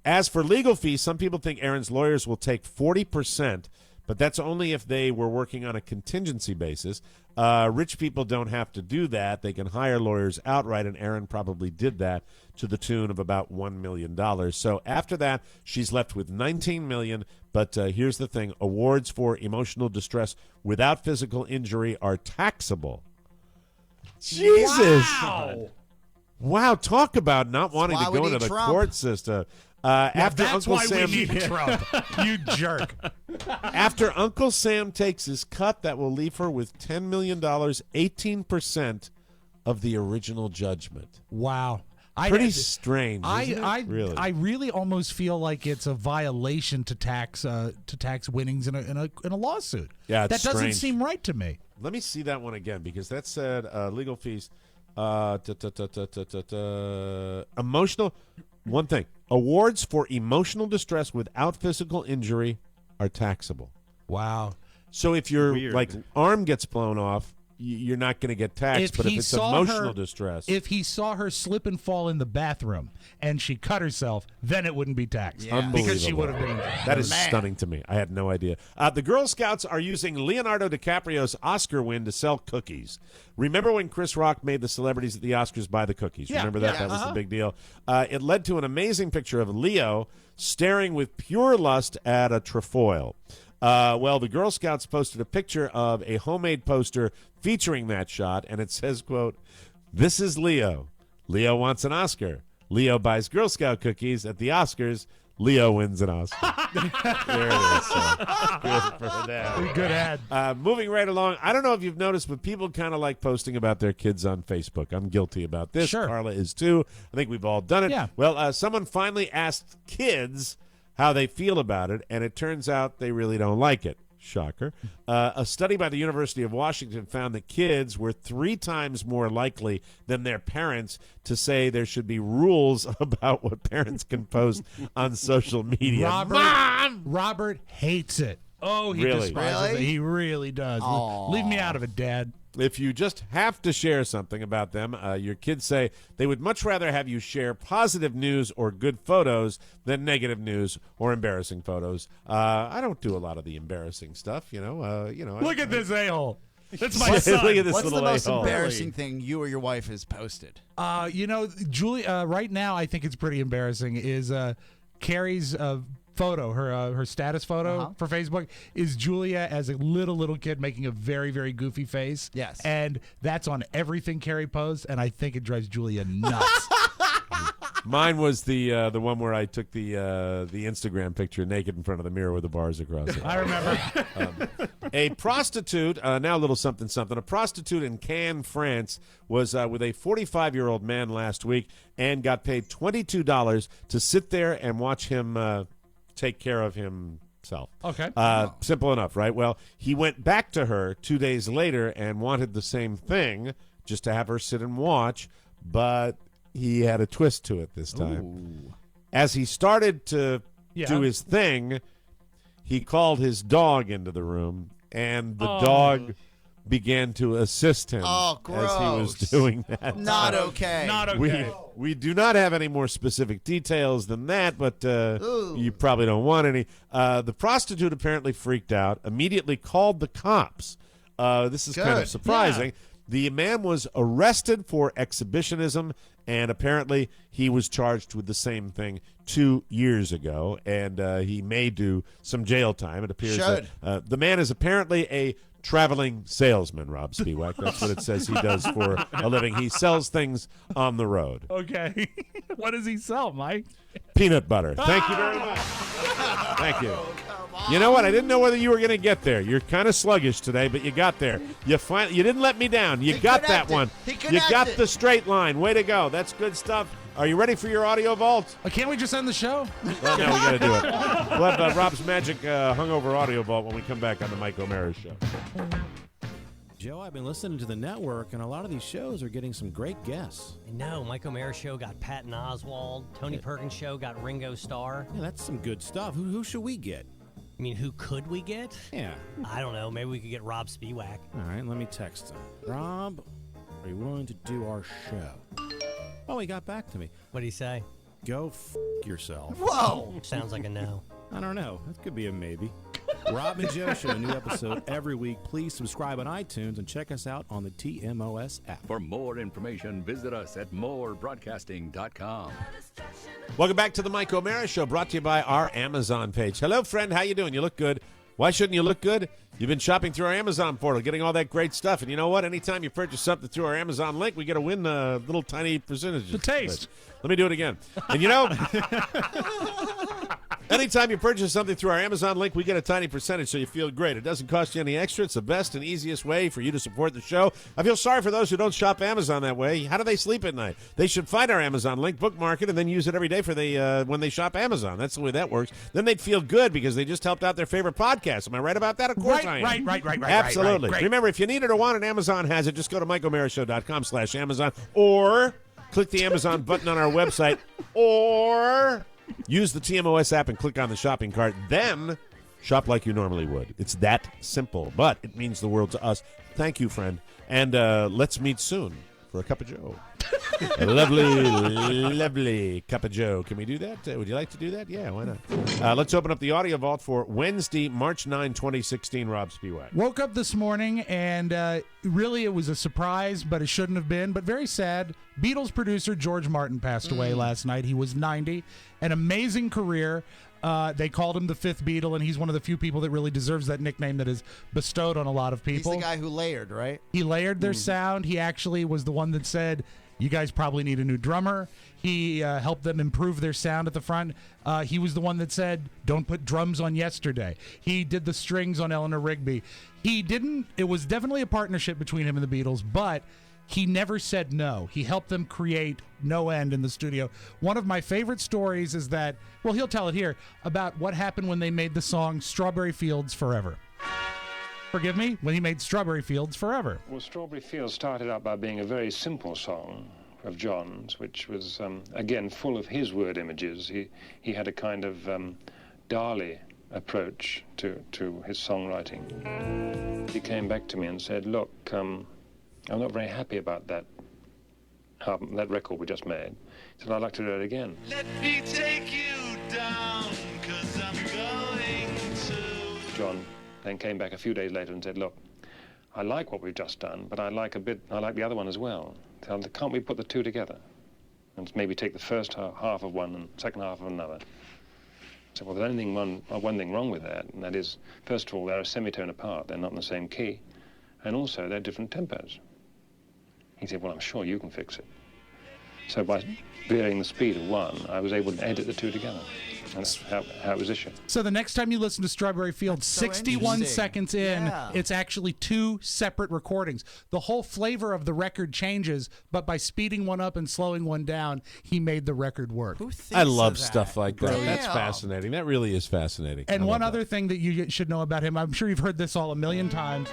As for legal fees, some people think Aaron's lawyers will take 40%, but that's only if they were working on a contingency basis. Rich people don't have to do that. They can hire lawyers outright, and Aaron probably did that to the tune of about $1 million. So after that, she's left with $19 million. But here's the thing. Awards for emotional distress without physical injury are taxable. Jesus. Wow, talk about not wanting to go into the court system. After that's Uncle why Sam, we need Trump. You jerk. After Uncle Sam takes his cut, that will leave her with $10 million, 18% of the original judgment. Wow. Pretty strange. Isn't it? I really almost feel like it's a violation to tax winnings in a lawsuit. Yeah, it's that doesn't strange. seem right to me. Let me see that one again, because that said legal fees. Emotional. One thing. Awards for emotional distress without physical injury are taxable. Wow. So if your Weird. arm gets blown off, you're not going to get taxed. But if it's emotional distress. If he saw her slip and fall in the bathroom and she cut herself, then it wouldn't be taxed. Yeah. Because she would have been. That is stunning to me. I had no idea. The Girl Scouts are using Leonardo DiCaprio's Oscar win to sell cookies. Remember when Chris Rock made the celebrities at the Oscars buy the cookies? Yeah, Remember that? yeah, That was the big deal. It led to an amazing picture of Leo staring with pure lust at a trefoil. Well, the Girl Scouts posted a picture of a homemade poster featuring that shot, and it says, quote, "This is Leo. Leo wants an Oscar. Leo buys Girl Scout cookies at the Oscars. Leo wins an Oscar." There it is. So, good for that. Good ad. Moving right along, I don't know if you've noticed, but people kind of like posting about their kids on Facebook. I'm guilty about this. Sure. Carla is too. I think we've all done it. Yeah. Well, someone finally asked kids how they feel about it, and it turns out they really don't like it. Shocker. A study by the University of Washington found that kids were 3 times more likely than their parents to say there should be rules about what parents can post on social media. Robert hates it. Oh, he Really? despises Really? it. He really does. Aw. Leave me out of it, Dad. if you just have to share something about them, your kids say they would much rather have you share positive news or good photos than negative news or embarrassing photos. I don't do a lot of the embarrassing stuff, Look at this a-hole. That's my son. Look at this What's the little most a-hole. embarrassing thing you or your wife has posted? Julie, right now I think it's pretty embarrassing, is Carrie's photo, her status photo for Facebook is Julia as a little kid making a very, very goofy face. Yes. And that's on everything Carrie posts, and I think it drives Julia nuts. Mine was the one where I took the Instagram picture naked in front of the mirror with the bars across it. I remember. A prostitute, now a little something. A prostitute in Cannes, France, was with a 45-year-old man last week and got paid $22 to sit there and watch him take care of himself. Okay. Simple enough, right? Well, he went back to her 2 days later and wanted the same thing, just to have her sit and watch, but he had a twist to it this time. Ooh. As he started to do his thing, he called his dog into the room, and the dog began to assist him as he was doing that. Not okay. Not okay. We do not have any more specific details than that, but you probably don't want any. The prostitute apparently freaked out, immediately called the cops. This is kind of surprising. Yeah. The man was arrested for exhibitionism, and apparently he was charged with the same thing 2 years ago, and he may do some jail time. It appears that the man is apparently a traveling salesman, Rob Spiewak. That's what it says he does for a living. He sells things on the road. Okay. What does he sell, Mike? Peanut butter. Thank you very much. Thank you. You know what? I didn't know whether you were going to get there. You're kind of sluggish today, but you got there. You didn't let me down. You got that one. You got the straight line. Way to go. That's good stuff. Are you ready for your audio vault? Can't we just end the show? Well, no, we got to do it. We'll have Rob's Magic hungover audio vault when we come back on the Mike O'Mara Show. Joe, I've been listening to the network, and a lot of these shows are getting some great guests. I know. Mike O'Mara Show got Patton Oswalt. Tony Perkins Show got Ringo Starr. Yeah, that's some good stuff. Who should we get? I mean, who could we get? Yeah. I don't know. Maybe we could get Rob Spiewak. All right, let me text him. Rob, are you willing to do our show? Oh, he got back to me. What'd he say? Go yourself. Whoa! Sounds like a no. I don't know. That could be a maybe. Rob and Joe Show, a new episode every week. Please subscribe on iTunes and check us out on the TMOS app. For more information, visit us at morebroadcasting.com. Welcome back to the Mike O'Mara Show, brought to you by our Amazon page. Hello, friend. How you doing? You look good. Why shouldn't you look good? You've been shopping through our Amazon portal, getting all that great stuff. And you know what? Anytime you purchase something through our Amazon link, we get to win little tiny percentages. The taste. Let me do it again. And you know, anytime you purchase something through our Amazon link, we get a tiny percentage, so you feel great. It doesn't cost you any extra. It's the best and easiest way for you to support the show. I feel sorry for those who don't shop Amazon that way. How do they sleep at night? They should find our Amazon link, bookmark it, and then use it every day for when they shop Amazon. That's the way that works. Then they'd feel good because they just helped out their favorite podcast. Am I right about that? Of course I am. Right. Absolutely. Right. Remember, if you need it or want it, Amazon has it. Just go to MikeO'MaraShow.com/Amazon or click the Amazon button on our website or use the TMOS app and click on the shopping cart. Then shop like you normally would. It's that simple, but it means the world to us. Thank you, friend. And let's meet soon for a cup of Joe. A lovely cup of Joe. Can we do that? Would you like to do that? Yeah, why not? Let's open up the audio vault for Wednesday, March 9, 2016. Rob Spiewak. Woke up this morning, and really it was a surprise, but it shouldn't have been, but very sad. Beatles producer George Martin passed away last night. He was 90. An amazing career. They called him the fifth Beatle, and he's one of the few people that really deserves that nickname that is bestowed on a lot of people. He's the guy who layered, right? He layered their sound. He actually was the one that said, you guys probably need a new drummer. He helped them improve their sound at the front. He was the one that said, don't put drums on Yesterday. He did the strings on Eleanor Rigby. It was definitely a partnership between him and the Beatles, but he never said no. He helped them create no end in the studio. One of my favorite stories is that, well, he'll tell it here, about what happened when they made the song Strawberry Fields Forever. Forgive me, when he made Strawberry Fields Forever. Well, Strawberry Fields started out by being a very simple song of John's, which was, again, full of his word images. He had a kind of Dali approach to his songwriting. He came back to me and said, look, I'm not very happy about that that record we just made. He said, I'd like to do it again. Let me take you down, 'cause I'm going to. John then came back a few days later and said, look, I like what we've just done, but I like the other one as well. So can't we put the two together? And maybe take the first half of one and second half of another. So, well, there's one thing wrong with that, and that is, first of all, they're a semitone apart. They're not in the same key. And also, they're different tempos. He said, well, I'm sure you can fix it. So by varying the speed of one, I was able to edit the two together. And that's how it was issued. So the next time you listen to Strawberry Fields, 61 seconds in, it's actually two separate recordings. The whole flavor of the record changes, but by speeding one up and slowing one down, he made the record work. I love stuff like that. That's fascinating. That really is fascinating. And one other thing that you should know about him, I'm sure you've heard this all a million times,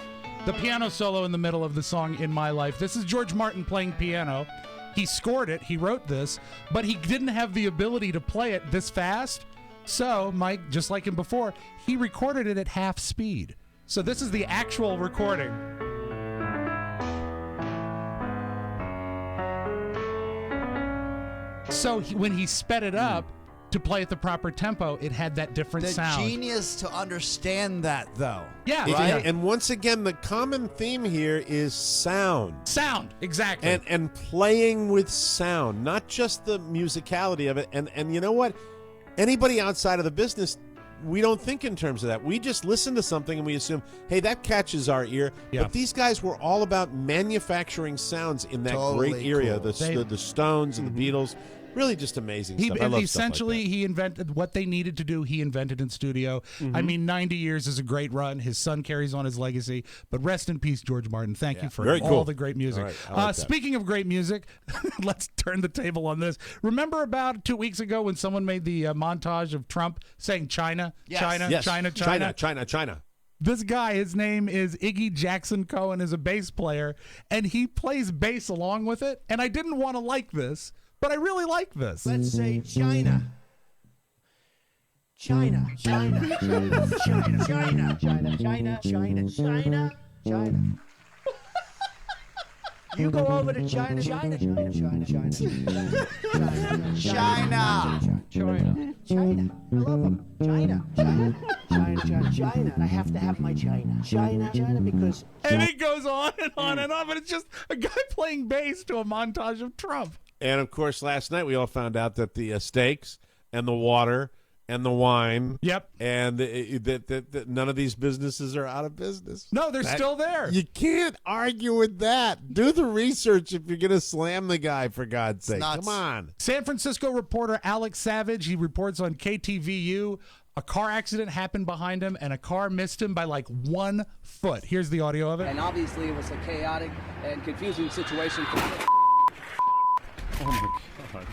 the piano solo in the middle of the song In My Life. This is George Martin playing piano. He scored it, he wrote this, but he didn't have the ability to play it this fast. So, Mike, just like him before, he recorded it at half speed. So this is the actual recording. So when he sped it up to play at the proper tempo, it had that different sound. The genius to understand that, though. Yeah. Right? And once again, the common theme here is sound. Sound, exactly. And playing with sound, not just the musicality of it. And you know what? Anybody outside of the business, we don't think in terms of that. We just listen to something and we assume, hey, that catches our ear. Yeah. But these guys were all about manufacturing sounds in that great area. Cool. The Stones and the Beatles. Really just amazing stuff. I love essentially, stuff like that. he invented what they needed to do. He invented in studio. I mean, 90 years is a great run. His son carries on his legacy. But rest in peace, George Martin. Thank you for all the great music. All right, I like that. Speaking of great music, let's turn the table on this. Remember about 2 weeks ago when someone made the montage of Trump saying China, China, Yes. China, China? China. This guy, his name is Iggy Jackson Cohen, is a bass player, and he plays bass along with it. And I didn't want to like this, but I really like this. Let's say China. China. China. China. China. China. China. China. China. China. China. You go over to China. China. China. China. China. China. China. China. I love them. China. China. China. China. China. And I have to have my China. China. China because. And it goes on and on and on, but it's just a guy playing bass to a montage of Trump. And, of course, last night we all found out that the steaks and the water and the wine. Yep. And that none of these businesses are out of business. No, they're still there. You can't argue with that. Do the research if you're going to slam the guy, for God's sake. nuts. Come on. San Francisco reporter Alex Savage, he reports on KTVU, a car accident happened behind him and a car missed him by like 1 foot. Here's the audio of it. And obviously it was a chaotic and confusing situation. Oh my God.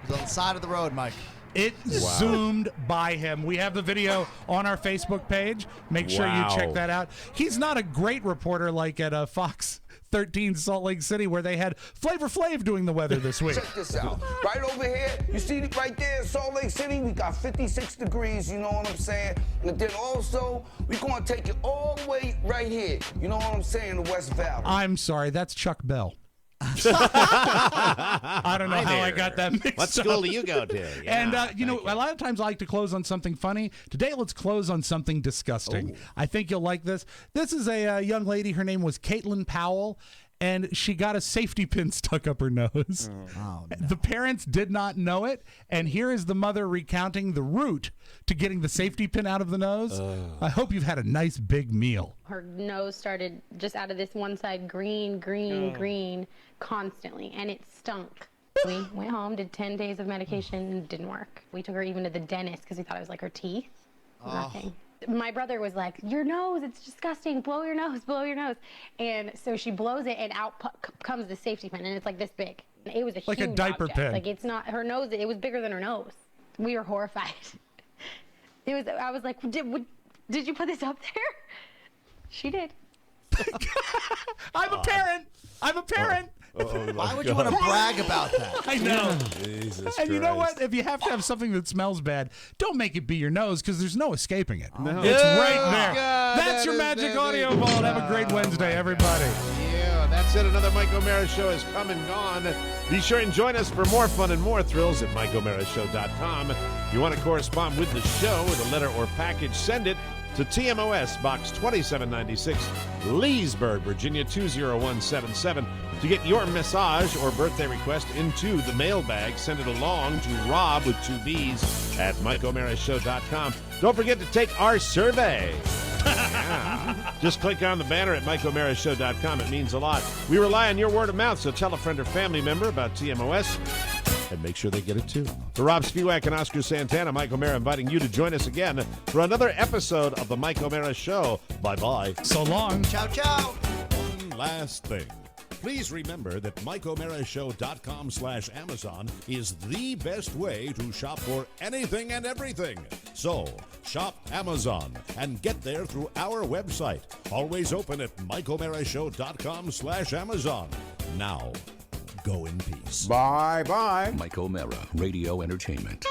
He's on the side of the road, Mike. It zoomed by him. We have the video on our Facebook page. Make sure you check that out. He's not a great reporter like at Fox 13 Salt Lake City, where they had Flavor Flav doing the weather this week. Check this out. Right over here, you see it right there in Salt Lake City, we got 56 degrees, you know what I'm saying? And then also, we're going to take it all the way right here, you know what I'm saying, the West Valley. I'm sorry, that's Chuck Bell. I don't know how I got that mixed up. What school do you go to? Yeah, and, a lot of times I like to close on something funny. Today, let's close on something disgusting. Ooh. I think you'll like this. This is a young lady. Her name was Caitlin Powell, and she got a safety pin stuck up her nose. Oh, no. The parents did not know it, and here is the mother recounting the route to getting the safety pin out of the nose. I hope you've had a nice big meal. Her nose started just out of this one side green constantly, and it stunk. We went home, did 10 days of medication, and it didn't work. We took her even to the dentist because we thought it was like her teeth. Nothing. My brother was like, your nose, it's disgusting. Blow your nose, blow your nose. And so she blows it, and out comes the safety pin, and it's like this big. It was like huge a diaper object. pin. Like, it's not her nose. It was bigger than her nose. We were horrified. I was like, did you put this up there? She did. I'm a parent. Why would you want to brag about that? I know. Jesus And you know Christ. what? If you have to have something that smells bad, don't make it be your nose because there's no escaping it. No. It's right there. God, That's your magic audio vault. Have a great Wednesday, everybody. Yeah, that's it. Another Mike O'Mara show has come and gone. Be sure and join us for more fun and more thrills at MikeO'MaraShow.com. If you want to correspond with the show with a letter or package, send it to TMOS Box 2796, Leesburg, Virginia 20177. To get your massage or birthday request into the mailbag, send it along to Rob with 2 B's at MikeO'MaraShow.com. Don't forget to take our survey. Yeah. Just click on the banner at MikeO'MaraShow.com. It means a lot. We rely on your word of mouth, so tell a friend or family member about TMOS and make sure they get it too. For Rob Spivak and Oscar Santana, Mike O'Mara inviting you to join us again for another episode of the Mike O'Mara Show. Bye-bye. So long. Ciao, ciao. One last thing. Please remember that MikeO'MaraShow.com/Amazon is the best way to shop for anything and everything. So, shop Amazon and get there through our website. Always open at MikeO'MaraShow.com/Amazon. Now, go in peace. Bye-bye. Mike O'Mara, Radio Entertainment.